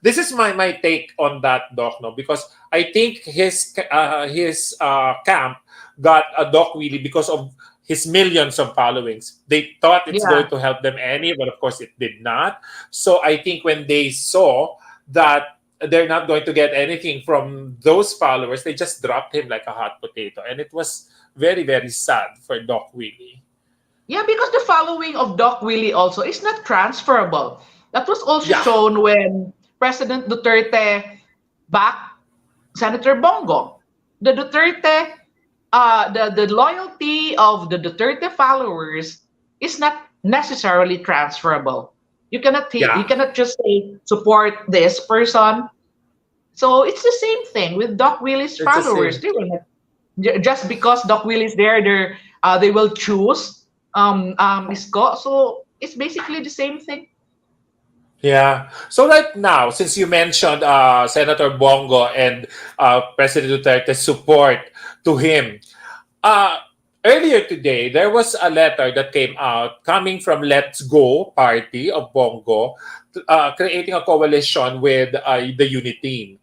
this is my take on that, Doc. No, because I think his camp got a Doc Willie because of his millions of followings. They thought it's Yeah, going to help them any, but of course it did not. So I think when they saw that they're not going to get anything from those followers, they just dropped him like a hot potato, and it was very very sad for Doc Willie. yeah, because the following of Doc Willie also is not transferable. That was also Yeah, shown when President Duterte backed Senator Bongo. The Duterte, the loyalty of the Duterte followers is not necessarily transferable. You yeah, cannot just say support this person. So it's the same thing with Doc Willie's it's the followers. same. They will not just because Doc Willie's there, they will choose Isko. So it's basically the same thing. Yeah. So right now, since you mentioned Senator Bongo and President Duterte's support to him, uh, earlier today there was a letter that came out coming from Let's Go party of Bongo, creating a coalition with the Unity team.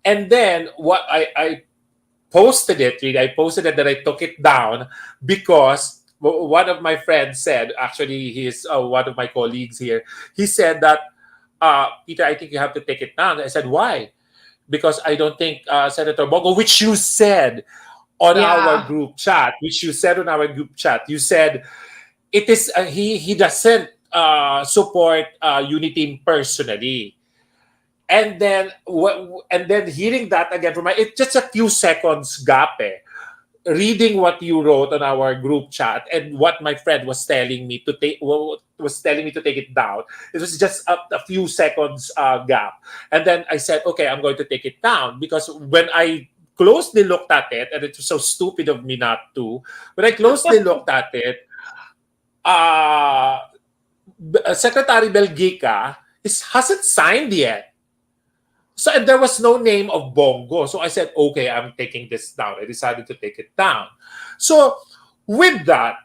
And then what I posted it, really, I posted it that I took it down because one of my friends said, actually, he's one of my colleagues here. He said that, Peter, I think you have to take it down. I said, why? Because I don't think Senator Bongo, which you said on our Yeah, group chat, you said it is he doesn't support Unity personally. And then hearing that again from my, it's just a few seconds gap. Reading what you wrote on our group chat and what my friend was telling me to take it down. It was just a few seconds gap, and then I said, okay, I'm going to take it down because when I closely looked at it, and it was so stupid of me not to. When I closely looked at it, uh, Secretary Belgica hasn't signed yet. So and there was no name of Bongo. So I said, okay, I'm taking this down. I decided to take it down. So with that,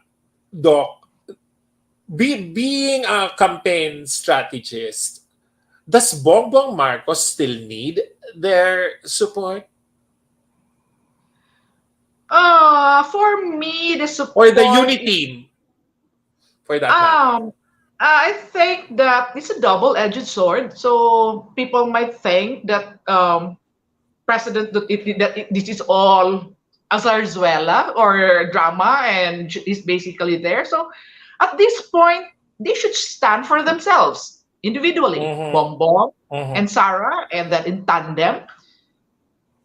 Doc, being a campaign strategist, does Bongbong Marcos still need their support? for me, the Or the support unit is team, for that matter? um, I think that it's a double-edged sword. So people might think that President this is all a zarzuela or drama and is basically there. So at this point, they should stand for themselves individually, Mm-hmm. Bongbong Mm-hmm. and Sarah, and then in tandem,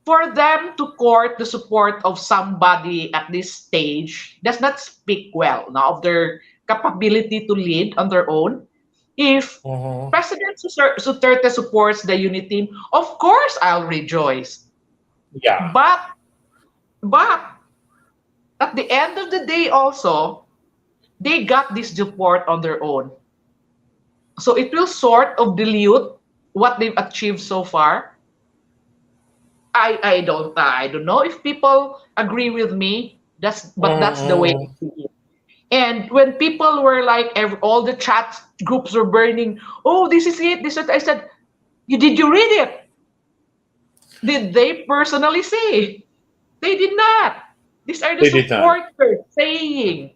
for them to court the support of somebody at this stage does not speak well now of their capability to lead on their own. If Mm-hmm. President Duterte supports the unity team, of course I'll rejoice. Yeah. But at the end of the day also, they got this support on their own. So it will sort of dilute what they've achieved so far. I don't know if people agree with me. That's the way I Mm-hmm. see it. And when people were like all the chat groups were burning, oh, this is it, this is it. I said, did you read it? Did they personally say? They did not. These are the They did not. supporters saying,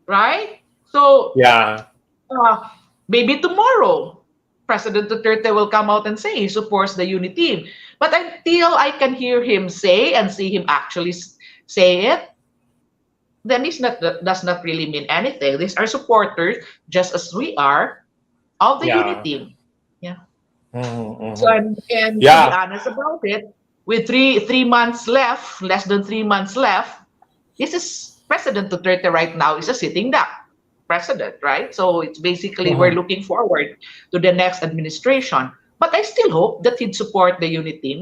right? So Yeah. uh, maybe tomorrow, President Duterte will come out and say he supports the unity team. But until I can hear him say and see him actually say it, then does not really mean anything. These are supporters, just as we are, of the unity Yeah. team. Yeah. Mm-hmm. So Mm-hmm. and to be Yeah. honest about it, with three months left, less than 3 months left, this is President Duterte right now is a sitting duck president, right? So it's basically we're Mm-hmm. looking forward to the next administration. But I still hope that he'd support the unity team.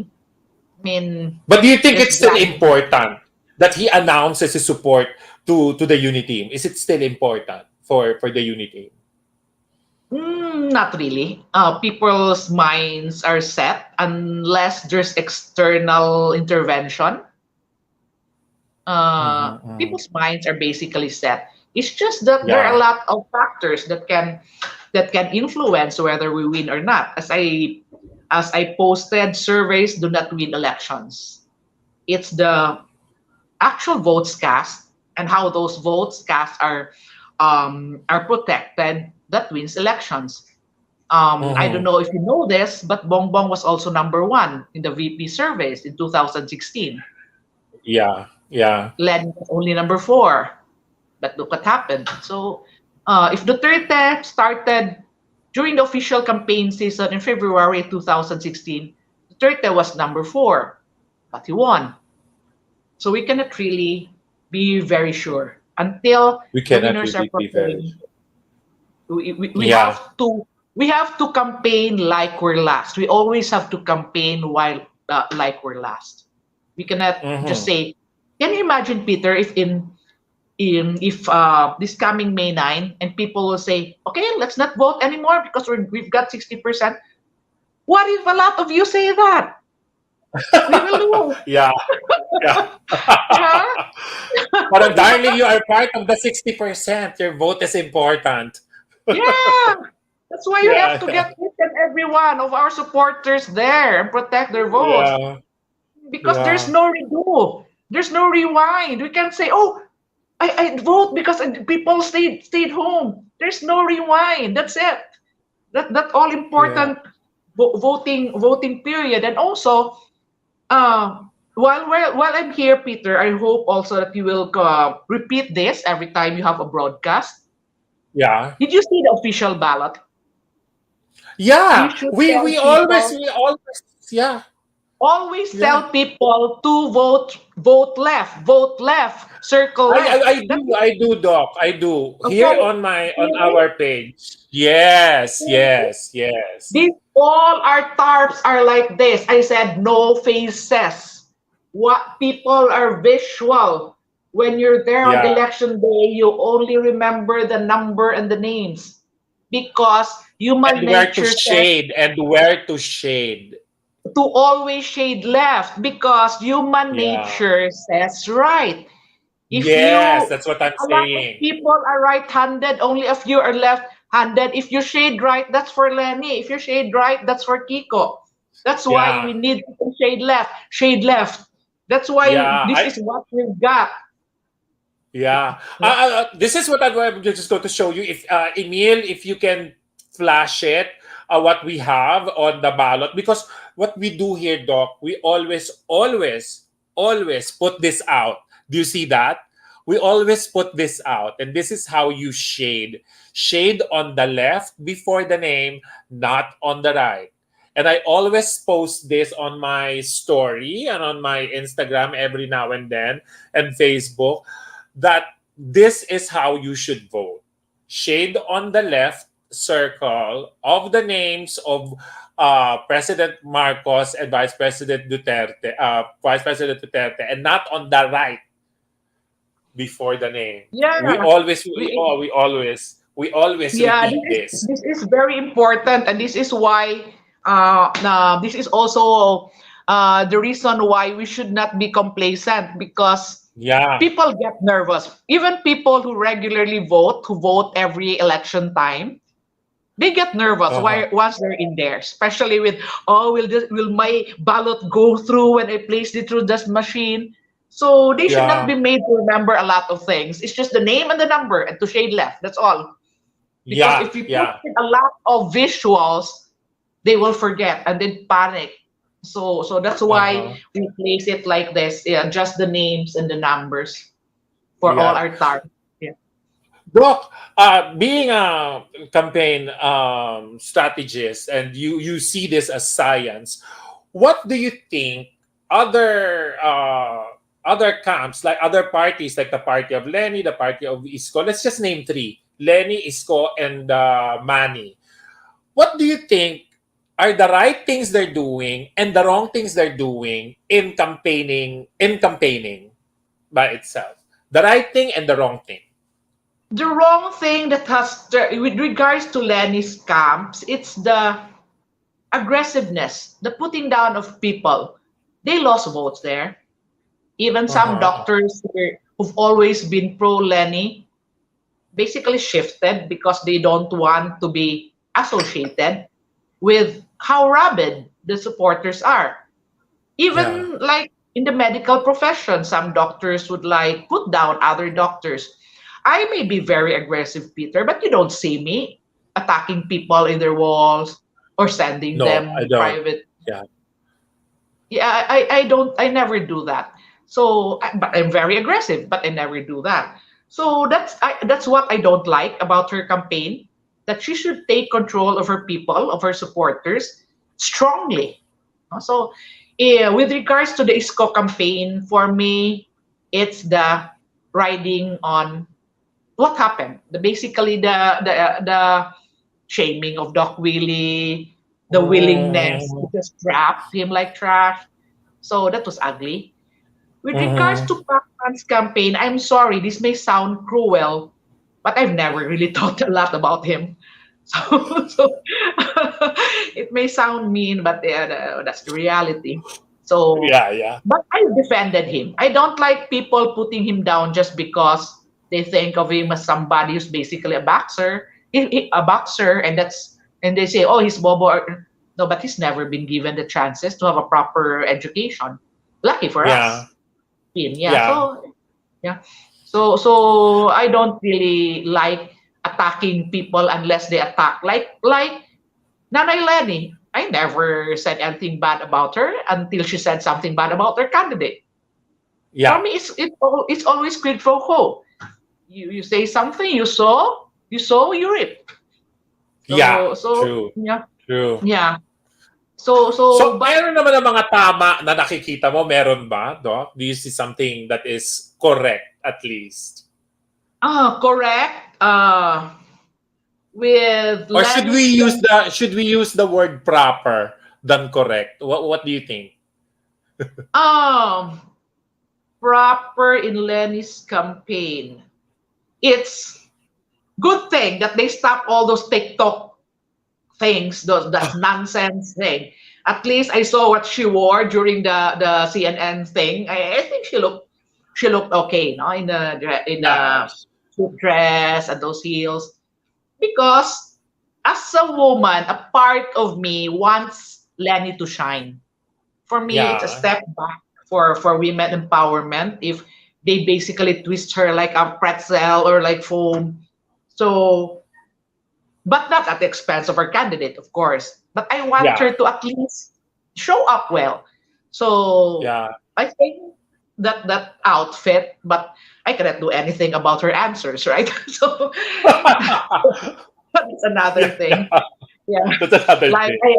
I mean, But do you think there's it's still grand. important that he announces his support to the unity team? Is it still important for the unity team? Not really. People's minds are set unless there's external intervention. Mm-hmm. Mm-hmm. People's minds are basically set. It's just that there are a Yeah. lot of factors that can influence whether we win or not. As I posted, surveys do not win elections. It's the actual votes cast and how those votes cast are protected that wins elections. I don't Mm-hmm. know if you know this, but Bongbong was also number one in the VP surveys in 2016. Yeah. Yeah. Len was only number four. But look what happened. So, if Duterte started during the official campaign season in February 2016, Duterte was number four, but he won. So we cannot really be very sure until We the cannot winners are really be very. proclaimed. We Yeah. have to campaign like we're last. We always have to campaign while like we're last. We cannot just Mm-hmm. say. Can you imagine, Peter, if this coming May 9 and people will say, okay, let's not vote anymore because we've got 60%. What if a lot of you say that? We will lose. Yeah. Yeah. Yeah. Parang darling, you are part of the 60%. Your vote is important. Yeah. That's why we have Yeah. to Yeah. get each and every one of our supporters there and protect their votes. Yeah. Because there's Yeah. no redo. There's no rewind. We can't say, oh, I vote because people stayed home. There's no rewind. That's it. That all Yeah. important voting period. And also, while I'm here, Peter, I hope also that you will repeat this every time you have a broadcast. Yeah. Did you see the official ballot? You Yeah. should We tell we always people we always yeah. always Yeah. tell people to vote left, circle left. I do, I do, Doc. I do. Here Okay. on our page. Yes, yes, yes. These all our tarps are like this. I said no faces. What people are visual. When you're there on Yeah. election day, you only remember the number and the names because human And where to nature says shade and where to shade. to always shade left because human Yeah. nature says right. If you Yes, that's what I'm a lot of saying. people are right-handed, only a few are left-handed. If you shade right, that's for Lenny. If you shade right, that's for Kiko. That's why we Yeah. need to shade left, shade left. That's why Yeah. this is what we've got. Yeah. This is what I'm just going to show you. If Emil, if you can flash it, what we have on the ballot, because what we do here, Doc, we always put this out. Do you see that? We always put this out, and this is how you shade. Shade on the left before the name, not on the right. And I always post this on my story and on my Instagram every now and then, and Facebook, that this is how you should vote. Shade on the left circle of the names of President Marcos and Vice President Duterte, and not on the right before the name. We Yeah. always, We, we always yeah, repeat this. this is very important, and this is why this is also the reason why we should not be complacent, because Yeah. people get nervous. Even people who regularly vote, who vote every election time, they get nervous Uh-huh. once they're in there, especially with, oh, will my ballot go through when I place it through this machine? So they should not Yeah. be made to remember a lot of things. It's just the name and the number and to shade left. That's all. Because Yeah. if you put Yeah. in a lot of visuals, they will forget and then panic. So that's why Uh-huh. we place it like this. Yeah, just the names and the numbers for all Yeah. our targets. Yeah. Doc, being a campaign strategist, and you see this as science, what do you think other camps, like other parties, like the party of Lenny, the party of Isko, let's just name three: Lenny, Isko, and Manny. What do you think are the right things they're doing and the wrong things they're doing in campaigning by itself? The right thing and the wrong thing. The wrong thing that has, with regards to Lenny's camps, it's the aggressiveness, the putting down of people. They lost votes there. Even some Uh-huh. doctors who've always been pro Lenny basically shifted because they don't want to be associated with how rabid the supporters are. Yeah. Even like in the medical profession, some doctors would like put down other doctors. I may be very aggressive, Peter, but you don't see me attacking people in their walls or sending No, I them don't. private. Yeah. Yeah, I don't, I never do that. So, but I'm very aggressive, but I never do that. So that's what I don't like about her campaign, that she should take control of her people, of her supporters strongly. So, yeah, with regards to the ISCO campaign, for me, it's the riding on what happened. Basically, the shaming of Doc Willie, the willingness to Mm-hmm. just drop him like trash. So that was ugly. With regards Mm-hmm. to Pacman's campaign, I'm sorry, this may sound cruel, but I've never really thought a lot about him. So it may sound mean, but that's the reality. So, Yeah, yeah. but I defended him. I don't like people putting him down just because they think of him as somebody who's basically a boxer, a boxer, and they say, oh, he's Bobo. No, but he's never been given the chances to have a proper education. Lucky for Yeah. us. Yeah. Yeah. So yeah. So I don't really like attacking people unless they attack. Like Nanay Lenny. I never said anything bad about her until she said something bad about her candidate. For Yeah. me, it's always quid pro quo. You say something, you reap. Yeah. So True. yeah, True. yeah. So So, but meron naman ng mga tama na nakikita mo, meron ba, Doc? Do you see something that is correct at least? correct. With Or Lenny's should we use the word proper than correct? What do you think? um proper in Lenny's campaign. It's good thing that they stop all those TikTok things, those that's nonsense thing. At least I saw what she wore during the CNN thing. I think she looked okay, no, in the Yes. suit dress and those heels. Because as a woman, a part of me wants Lenny to shine. For me, it's a Yeah. step back for women empowerment if they basically twist her like a pretzel or like foam. So but not at the expense of our candidate, of course. But I want Yeah. her to at least show up well. So Yeah. I think that outfit, but I cannot do anything about her answers, right? So that's another Yeah. thing. Yeah, That's another like thing.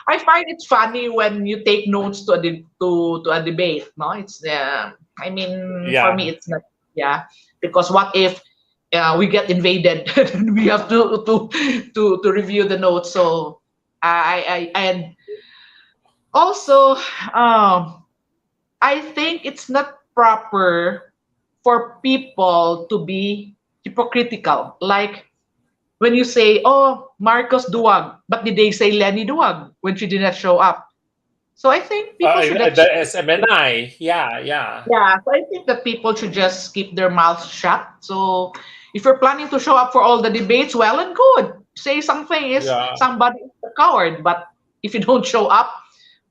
I find it funny when you take notes to a debate. No, it's I mean, for Yeah. me it's not. Yeah, because what if we get invaded and we have to review the notes? So and also I think it's not proper for people to be hypocritical. Like when you say, "Oh, Marcos Duwag," but did they say Lenny Duwag when she did not show up? So I think people should The SMNI. Yeah. Yeah. yeah, so I think that people should just keep their mouths shut. So if you're planning to show up for all the debates, well and good. Say something is Yeah. somebody is a coward. But if you don't show up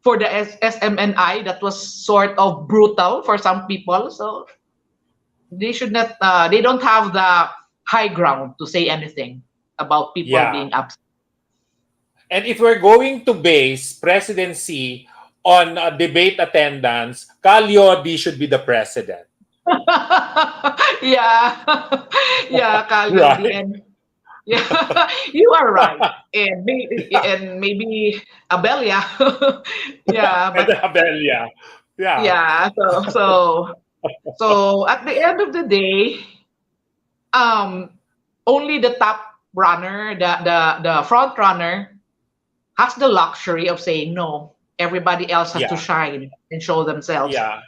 for the SMNI, that was sort of brutal for some people. So they should not. They don't have the high ground to say anything about people Yeah. being absent. And if we're going to base presidency on debate attendance, Calyodi should be the president. Yeah, yeah, Kalyodi, Right? and yeah, you are right. And maybe Abelia. Yeah, And but Abelia. Yeah. yeah, so at the end of the day, um only the top runner, the front runner has the luxury of saying no. Everybody else has to Yeah. shine and show themselves. Yeah.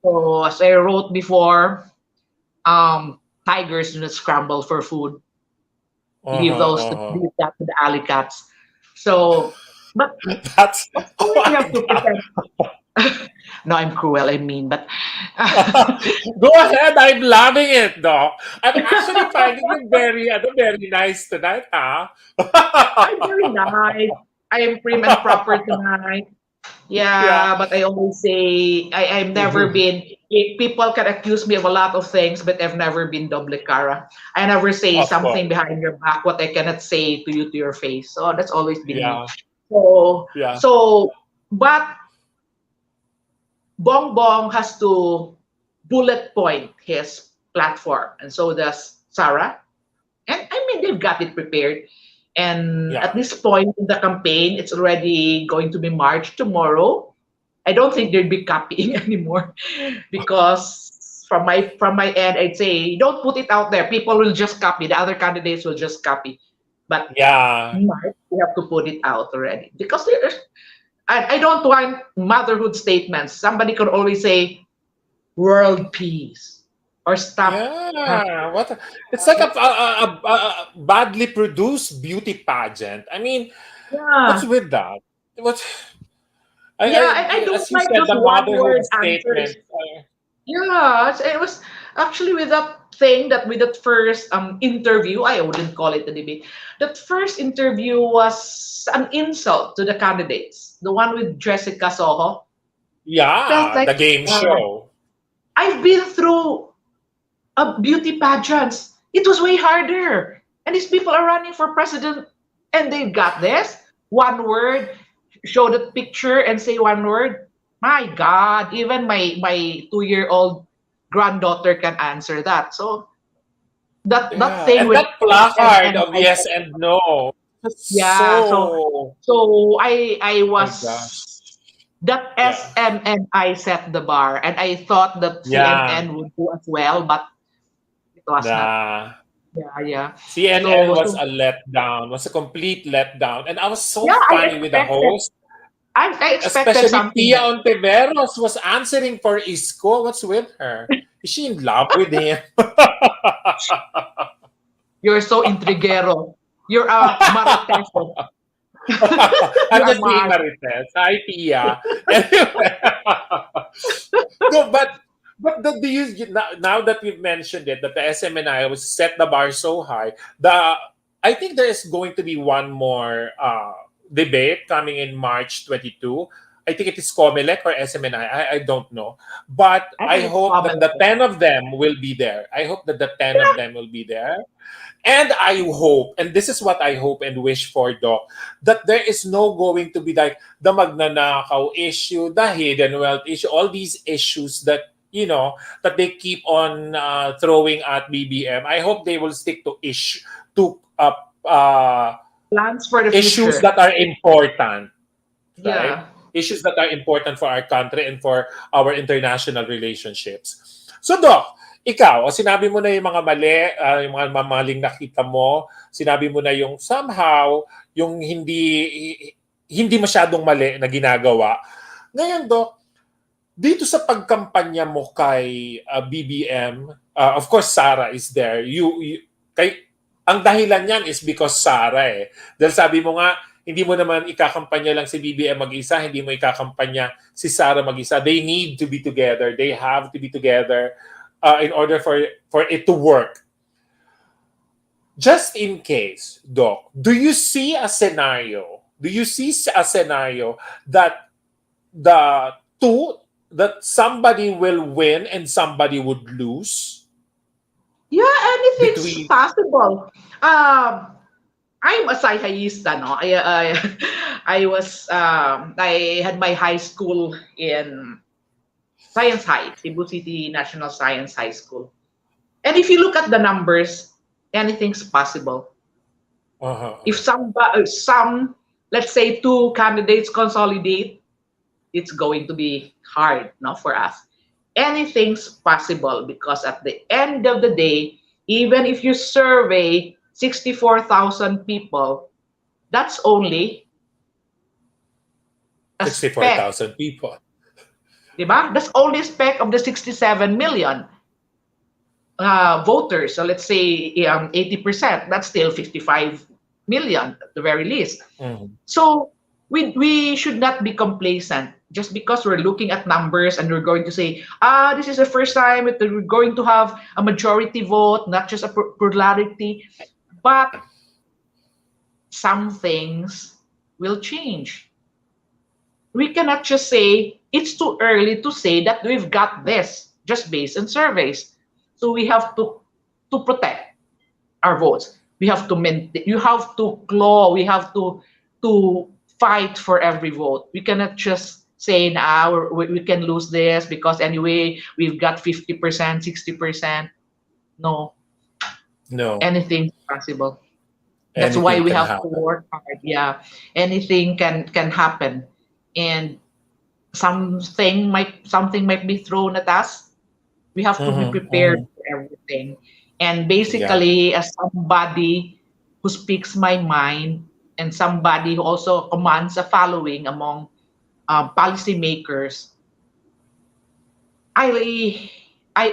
So as I wrote before, tigers do not scramble for food. Uh-huh, uh-huh. Leave that to the alley cats. So, but That's of oh course you my have to god. pretend. No, I'm cruel. I mean, but Go ahead, I'm loving it, Doc. I'm actually finding you very nice tonight, huh? I'm very nice. I am prim and proper tonight. Yeah. Yeah, but I always say I've never been. People can accuse me of a lot of things, but I've never been doble cara. I never say Of something course. behind your back what I cannot say to you to your face. So that's always been me. Yeah. So Yeah. so, but Bong Bong has to bullet point his platform, and so does Sarah. And I mean, they've got it prepared. And at Yeah. this point in the campaign, it's already going to be March tomorrow. I don't think they'll be copying anymore because from my end, I'd say don't put it out there. People will just copy. The other candidates will just copy. But Yeah. March, we have to put it out already because I don't want motherhood statements. Somebody could always say world peace or stop. Yeah. What? It's like a badly produced beauty pageant. I mean, what's Yeah, with that? What? yeah, and I As don't you like said, those the one motherhood word answers. statement. Yeah, it was actually with that thing that with that first interview, I wouldn't call it a debate. That first interview was an insult to the candidates. The one with Jessica Soho felt Yeah, like the game show. I've been through a beauty pageants. It was way harder, and these people are running for president, and they got this one word, show the picture and say one word. My God, even my 2 year old granddaughter can answer that. So that Yeah, thing and with that placard of SMNI, yes and no. That's yeah. So so. so I My gosh. was that Yeah. SMNI set the bar, and I thought that Yeah. CNN would do as well, but it was not. Nah. Yeah, yeah. CNN So was so a letdown, was a complete letdown. And I was so yeah, funny with the host, I expected especially something Pia better. Ontiveros was answering for Isko. What's with her? Is she in love with him? You're so intriguero. You're a mariteso. You I'm are just being Mar. Marites. Hi, Pia. Anyway. No, but do now that we've mentioned it, that the SMNI was set the bar so high, I think there is going to be one more debate coming in March 22. I think it is Comelec or SMNI. I don't know. But I I think it's hope that common. the 10 of them will be there. I hope that the 10 of them will be there. And I hope, and this is what I hope and wish for, Doc, that there is no going to be like the magnanakaw issue, the hidden wealth issue, all these issues that, that they keep on throwing at BBM. I hope they will stick to Plans for the issues future. that are important, right? Yeah. Issues that are important for our country and for our international relationships. So, Doc, ikaw, sinabi mo na yung mga mali, yung mga mamaling nakita mo, sinabi mo na yung somehow, yung hindi masyadong mali na ginagawa. Ngayon, Doc, dito sa pagkampanya mo kay BBM, of course, Sarah is there. Ang dahilan niyan is because Sarah eh. Dahil sabi mo nga, hindi mo naman ikakampanya lang si BBM mag-isa, hindi mo ikakampanya si Sarah mag-isa. They need to be together. They have to be together in order for it to work. Just in case, Doc, do you see a scenario? Do you see a scenario that that somebody will win and somebody would lose? Yeah, anything's Between possible. I'm a scientista, no. I had my high school in Science High, Cebu City National Science High School. And if you look at the numbers, anything's possible. If some, let's say, two candidates consolidate, it's going to be hard, no, for us. Anything's possible because at the end of the day, even if you survey 64,000 people, that's only a speck. 64,000 people. Diba? That's only a speck of the 67 million voters. So let's say 80%, that's still 55 million at the very least. Mm-hmm. So we should not be complacent just because we're looking at numbers and we're going to say, this is the first time that we're going to have a majority vote, not just a plurality. But some things will change. We cannot just say it's too early to say that we've got this just based on surveys. So we have to protect our votes. We have to maintain, you have to claw, we have to fight for every vote. We cannot just say now we can lose this because anyway we've got 50%, 60%. No. Anything's possible. That's why we have to work hard. Yeah, anything can happen, and something might be thrown at us. We have to be prepared for everything. And basically, as somebody who speaks my mind and somebody who also commands a following among policymakers, I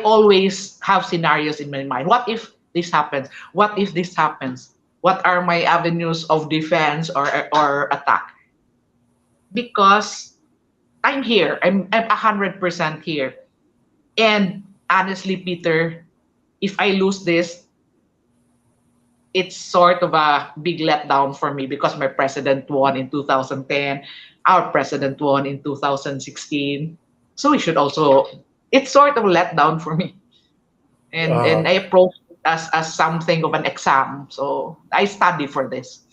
always have scenarios in my mind. What if this happens? What if this happens? What are my avenues of defense or attack? Because I'm here. I'm 100% here. And honestly, Peter, if I lose this, it's sort of a big letdown for me because my president won in 2010, our president won in 2016. So we should also, it's sort of a letdown for me. And I approach it as something of an exam. So I study for this.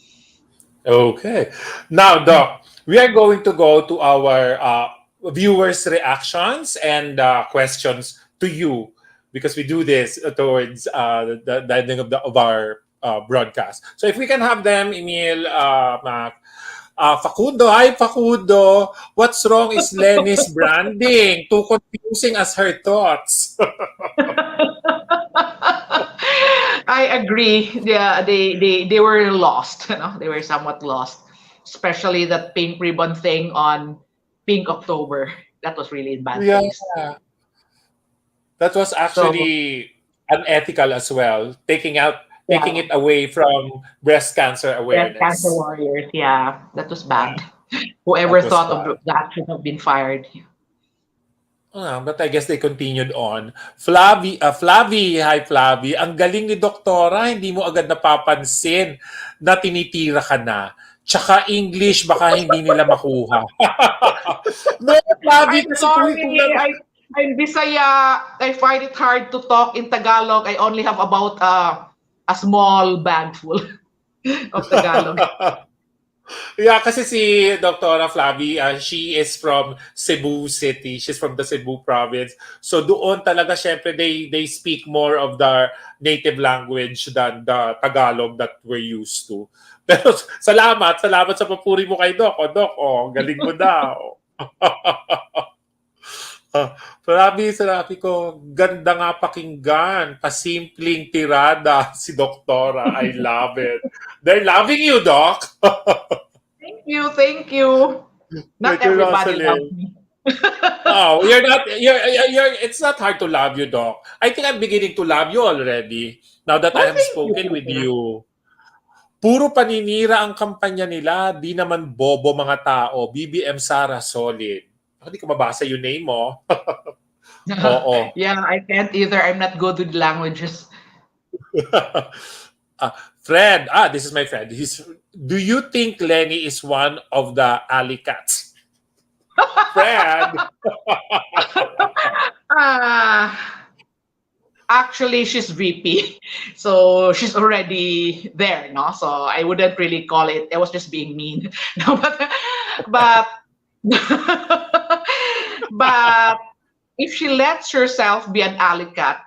Okay. Now, Doc, we are going to go to our viewers' reactions and questions to you because we do this towards the ending of our broadcast. So if we can have them, Emil, Mac. Facundo, hi Facundo. What's wrong is Lenny's branding. Too confusing as her thoughts. I agree. Yeah, they were lost. You know, they were somewhat lost, especially that pink ribbon thing on Pink October. That was really in bad taste. That was actually unethical as well. Taking it away from breast cancer awareness. Breast cancer warriors. Yeah, that was bad. Whoever thought of that should have been fired. But I guess they continued on. Flavi, hi Flavi. Ang galing ni Doktora, hindi mo agad napapansin na tinitira ka na. Tsaka English, baka hindi nila makuha. No, Flavi, I'm kasi tuwing kung sorry. I'm Bisaya. I find it hard to talk in Tagalog. I only have about a small bag full of Tagalog. Yeah, kasi si Dr. Flavi, she is from Cebu City. She's from the Cebu province. So doon talaga, syempre, they speak more of the native language than the Tagalog that we're used to. Pero salamat sa papuri mo kay Doc. O Doc, galing mo daw. Sabi ko, ganda nga pakinggan. Pasimpleng tirada si Doktora. I love it. They're loving you, Doc. Thank you. Not Thank you, everybody loves Rosalyn. me. Oh, you're not. It's not hard to love you, Doc. I think I'm beginning to love you already. Now that I have Thank spoken you, with Peter. you. Puro paninira ang kampanya nila. Di naman bobo mga tao. BBM Sara solid. Hindi ko mabasa yung name mo. Oo. Yeah, I can't either. I'm not good with languages. Fred, this is my friend. Do you think Lenny is one of the alley cats? Fred. Actually, she's VP, so she's already there, no? So I wouldn't really call it. I was just being mean, no, but but if she lets herself be an alley cat,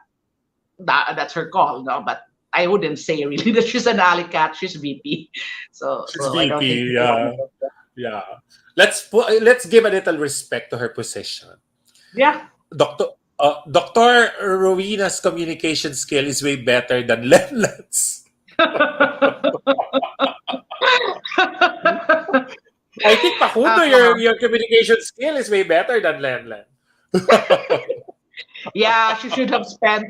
that's her call, no? But I wouldn't say really that she's an alley cat. She's VP, so She's I don't think. VP, yeah. Yeah. Let's give a little respect to her position. Yeah. Dr. Rowena's communication skill is way better than Lenlen's. I think Pakundo, your communication skill is way better than Lenlen. Yeah, she should have spent.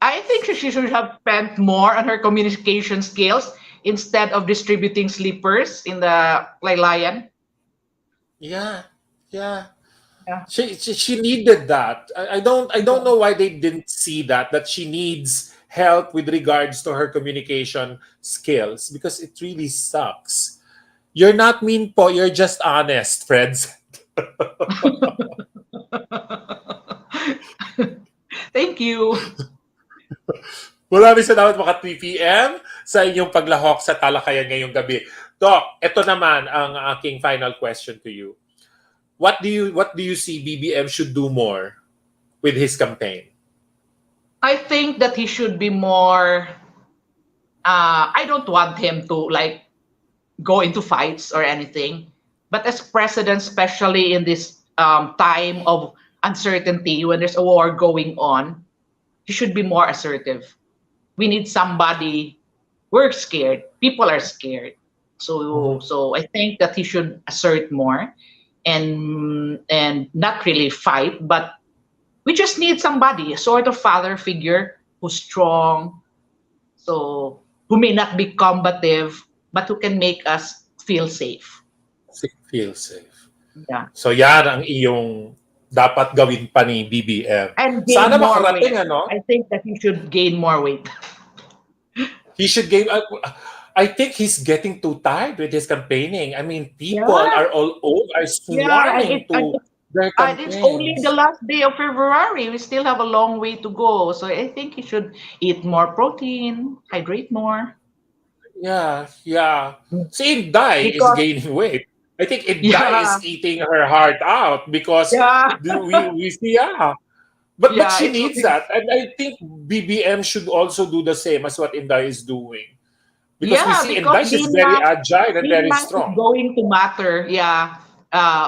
I think she should have spent more on her communication skills instead of distributing sleepers in the Laylayan. Yeah. Yeah. She needed that. I don't know why they didn't see that she needs help with regards to her communication skills, because it really sucks. You're not mean po, you're just honest, friends. Thank you. Maraming salamat mga 3 p.m. sa inyong paglahok sa talakayan ngayong gabi. Doc, ito naman ang aking final question to you. What do you see BBM should do more with his campaign? I think that he should be more. I don't want him to like go into fights or anything, but as president, especially in this time of uncertainty when there's a war going on, he should be more assertive. We need somebody. We're scared. People are scared. So I think that he should assert more, and not really fight, but we just need somebody, a sort of father figure who's strong, so who may not be combative, but who can make us feel safe. Feel safe. Yeah. So yan ang iyong dapat gawin pa ni BBM. And gain Sana more makarating, weight. ano? I think that he should gain more weight. He should gain. I think he's getting too tired with his campaigning. I mean, people are all over, are swarming to their campaigns. It's only the last day of February. We still have a long way to go. So I think he should eat more protein, hydrate more. Yeah. Si Inday is gaining weight. I think Inday is eating her heart out because we see, But she needs that. And I think BBM should also do the same as what Inday is doing. Because we see Inday, she's very agile and very strong. It's going to matter. Yeah.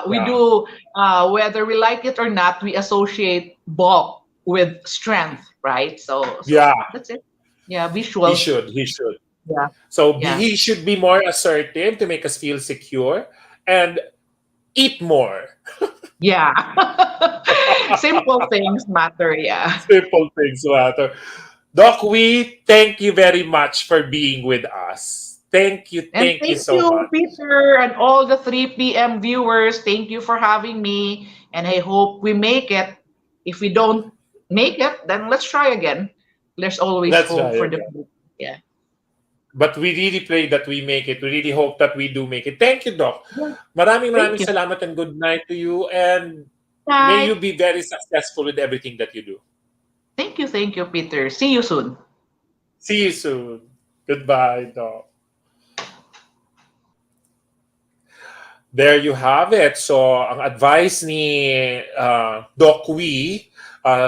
We do, whether we like it or not, we associate bulk with strength, right? So that's it. Yeah, visual. He should. Yeah. So he should be more assertive to make us feel secure and eat more. Yeah. Simple things matter, yeah. Simple things matter. Doc, we thank you very much for being with us. Thank you so much. Peter, and all the 3 p.m. viewers. Thank you for having me, and I hope we make it. If we don't make it, then let's try again. There's always hope for the future. Yeah. But we really pray that we make it. We really hope that we do make it. Thank you, Doc. Maraming Thank maraming you. salamat and good night to you. And may Night. you be very successful with everything that you do. Thank you, Peter. See you soon. See you soon. Goodbye, Doc. There you have it. So, ang advice ni Doc Wee,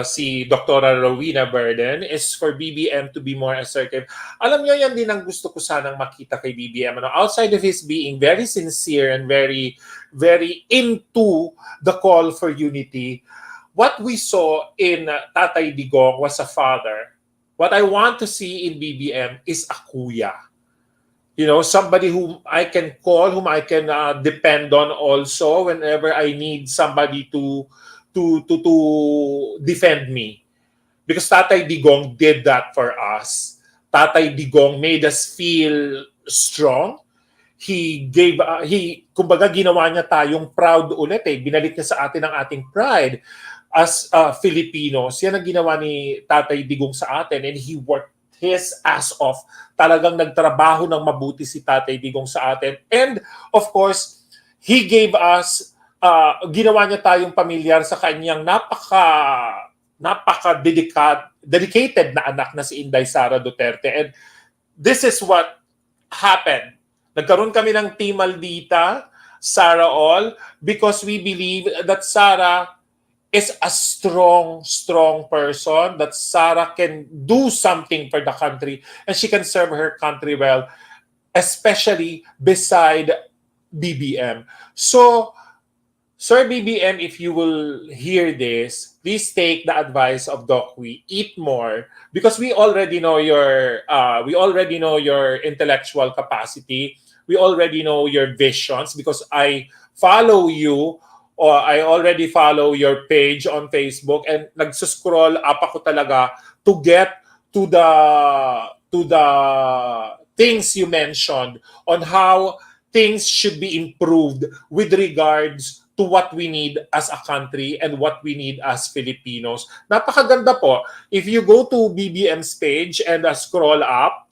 si Dr. Rowena Burden, is for BBM to be more assertive. Alam nyo, yan din ang gusto ko sanang makita kay BBM. Ano? Outside of his being very sincere and very, very into the call for unity, what we saw in Tatay Digong was a father. What I want to see in BBM is a kuya. You know, somebody whom I can call, whom I can depend on also whenever I need somebody to defend me. Because Tatay Digong did that for us. Tatay Digong made us feel strong. He gave, kumbaga ginawa niya tayong proud ulit eh. Binalik niya sa atin ang ating pride as Filipinos. Yan ang ginawa ni Tatay Digong sa atin, and he worked his ass off. Talagang nagtrabaho ng mabuti si Tatay Digong sa atin. And of course, he gave us, ginawa niya tayong pamilyar sa kanyang dedicated na anak na si Inday Sara Duterte. And this is what happened. Nagkaroon kami ng Team Maldita, Sara All, because we believe that Sara is a strong person, that Sara can do something for the country and she can serve her country well, especially beside BBM. So, Sir BBM, if you will hear this, please take the advice of Doc Wee. Eat more, because we already know your intellectual capacity. We already know your visions, because I follow you, or I already follow your page on Facebook, and nagsuscroll up ako talaga to get to the things you mentioned on how things should be improved with regards to what we need as a country and what we need as Filipinos. Napakaganda po. If you go to BBM's page and scroll up,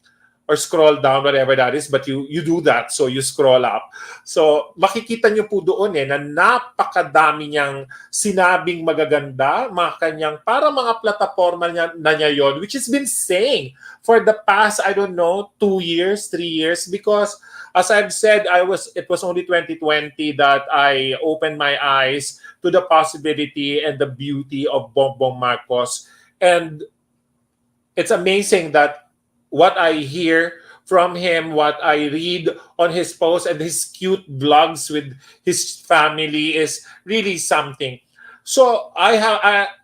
or scroll down, whatever that is, but you do that, so you scroll up. So makikita nyo po doon na napakadami niyang sinabing magaganda, mga kanyang para mga plataforma na niya yon, which has been saying for the past, I don't know, 2 years, 3 years, because as I've said, it was only 2020 that I opened my eyes to the possibility and the beauty of Bongbong Marcos. And it's amazing that what I hear from him, what I read on his posts and his cute vlogs with his family is really something. So I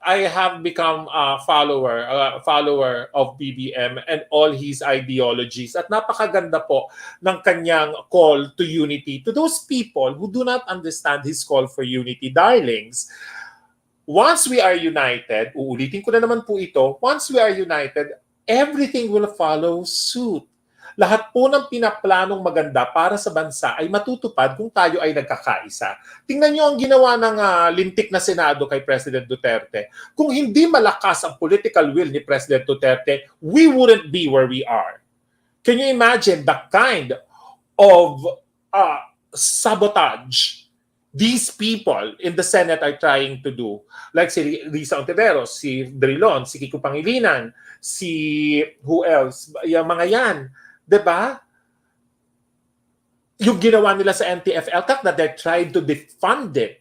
have become a follower of BBM and all his ideologies. At napakaganda po ng kanyang call to unity to those people who do not understand his call for unity. Darlings, once we are united, uulitin ko na naman po ito, once we are united, everything will follow suit. Lahat po ng pinaplanong maganda para sa bansa ay matutupad kung tayo ay nagkakaisa. Tingnan nyo ang ginawa ng lintik na Senado kay President Duterte. Kung hindi malakas ang political will ni President Duterte, we wouldn't be where we are. Can you imagine the kind of sabotage these people in the Senate are trying to do? Like si Risa Ontiveros, si Drilon, si Kiko Pangilinan, si who else? Yung mga yan. Diba? Yung ginawa nila sa NTF-ELCAC na they tried to defund it.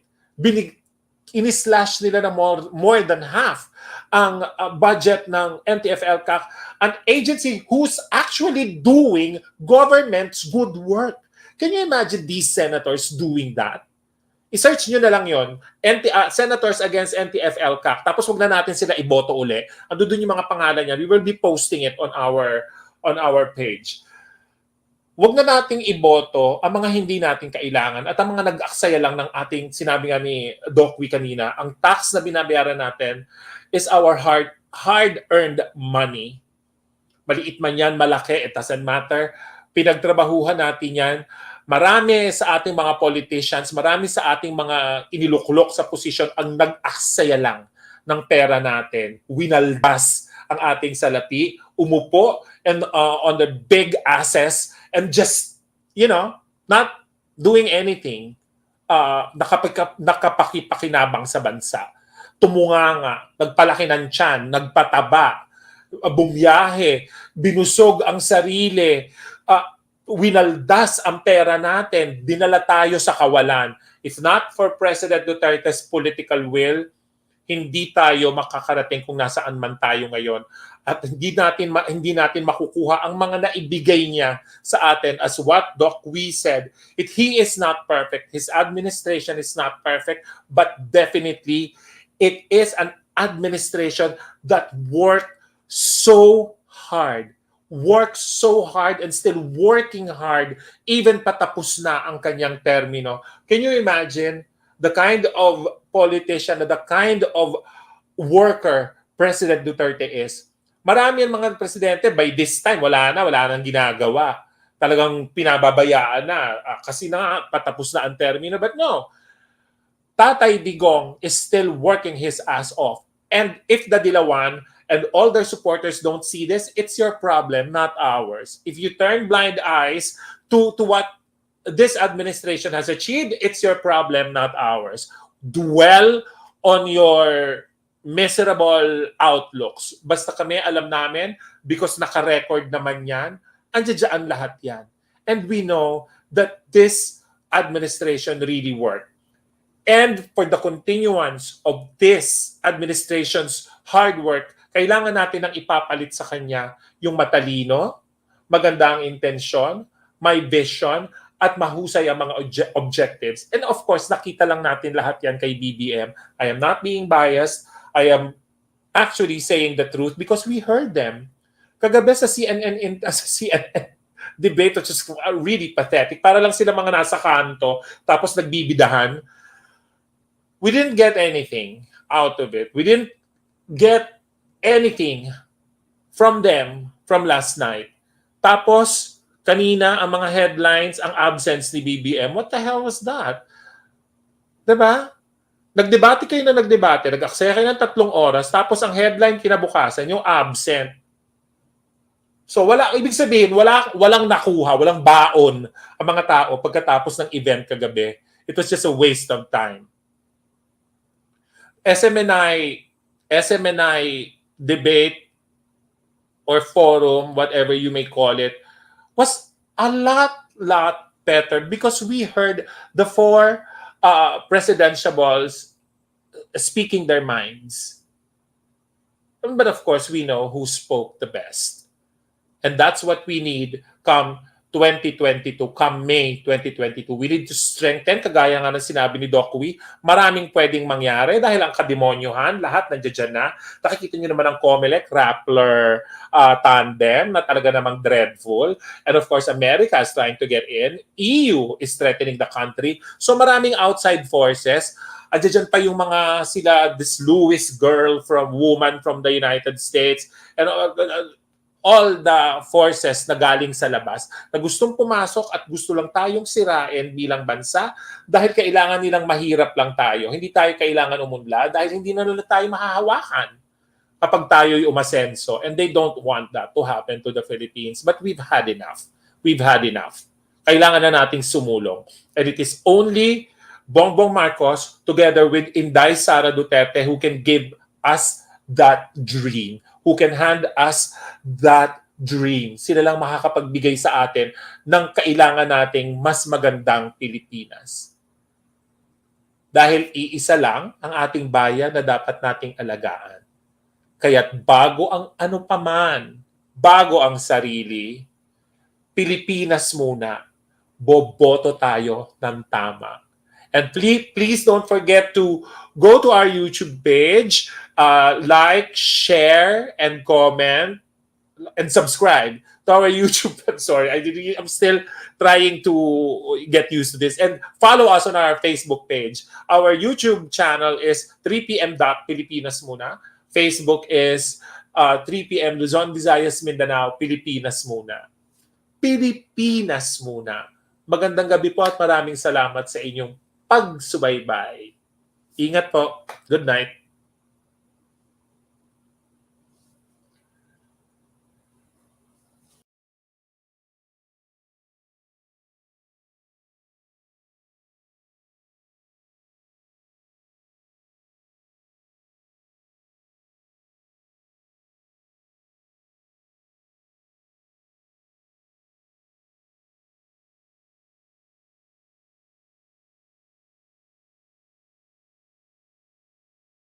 Ini-slash nila na more than half ang budget ng NTF-ELCAC, an agency who's actually doing government's good work. Can you imagine these senators doing that? I-search nyo na lang yon, Senators Against NTF-ELCAC. Tapos wag na natin sila iboto uli. Ando doon yung mga pangalan niya. We will be posting it on our page. Wag na nating iboto ang mga hindi natin kailangan at ang mga nag-aksaya lang ng ating, sinabi nga ni Doc Wee kanina, ang tax na binabayaran natin is our hard-earned money. Maliit man yan, malaki, it doesn't matter. Pinagtrabahuhan natin yan. Marami sa ating mga politicians, marami sa ating mga iniluklok sa posisyon ang nag-aksaya lang ng pera natin. Winaldas ang ating salapi umupo and on the big asses and just, not doing anything, nakapakipakinabang sa bansa. Tumunganga, nagpalaki ng tiyan, nagpataba, bumiyahe, binusog ang sarili, winaldas ang pera natin, dinala tayo sa kawalan. If not for President Duterte's political will, hindi tayo makakarating kung nasaan man tayo ngayon. At hindi natin makukuha ang mga naibigay niya sa atin, as what Doc Wee said. He is not perfect. His administration is not perfect, but definitely it is an administration that worked so hard and still working hard even patapos na ang kanyang termino. Can you imagine the kind of politician, the kind of worker President Duterte is? Marami ang mga presidente, by this time, wala nang ginagawa. Talagang pinababayaan na kasi na patapos na ang termino. But no, Tatay Digong is still working his ass off. And if the Dilawan and all their supporters don't see this, it's your problem, not ours. If you turn blind eyes to what this administration has achieved, it's your problem, not ours. Dwell on your miserable outlooks. Basta kami, alam namin, because naka-record naman yan, andiyan lahat yan. And we know that this administration really worked. And for the continuance of this administration's hard work, kailangan natin ng ipapalit sa kanya yung matalino, maganda ang intensyon, may vision, at mahusay ang mga objectives. And of course, nakita lang natin lahat yan kay BBM. I am not being biased. I am actually saying the truth because we heard them. Kagabi sa CNN debate, which is really pathetic. Para lang sila mga nasa kanto, tapos nagbibidahan. We didn't get anything out of it. We didn't get anything from them from last night. Tapos, kanina, ang mga headlines, ang absence ni BBM. What the hell was that? Diba? Nagdebate kayo na nagdebate, nag-aksaya kayo ng 3 oras, tapos ang headline kinabukasan, yung absent. So, ibig sabihin, walang nakuha, walang baon ang mga tao pagkatapos ng event kagabi. It was just a waste of time. SMNI debate or forum, whatever you may call it, was a lot better because we heard the 4 presidentiables speaking their minds. But of course, we know who spoke the best. And that's what we need come 2022, come May 2022. We need to strengthen, kagaya nga ng sinabi ni Doc Wee, maraming pwedeng mangyari dahil ang kademonyohan, lahat nandiyan na. Nakikita nyo naman ang COMELEC, Rappler tandem na talaga namang dreadful. And of course, America is trying to get in. EU is threatening the country. So maraming outside forces. Andiyan pa yung mga this Lewis girl woman from the United States. And all the forces na galing sa labas na gustong pumasok at gusto lang tayong sirain bilang bansa dahil kailangan nilang mahirap lang tayo. Hindi tayo kailangan umunlad dahil hindi na nila tayo mahahawakan kapag tayo'y umasenso. And they don't want that to happen to the Philippines. But we've had enough. We've had enough. Kailangan na nating sumulong. And it is only Bongbong Marcos together with Inday Sara Duterte who can give us that dream, who can hand us that dream. Sila lang makakapagbigay sa atin ng kailangan nating mas magandang Pilipinas. Dahil iisa lang ang ating bayan na dapat nating alagaan. Kaya't bago ang ano paman, bago ang sarili, Pilipinas muna, boboto tayo ng tama. And please don't forget to go to our YouTube page, like, share, and comment, and subscribe to our YouTube. I'm sorry, I'm still trying to get used to this. And follow us on our Facebook page. Our YouTube channel is 3pm.Pilipinas muna. Facebook is 3pm Luzon, Visayas, Mindanao, Pilipinas muna. Pilipinas muna. Magandang gabi po at maraming salamat sa inyong pagsubaybay. Ingat po. Good night.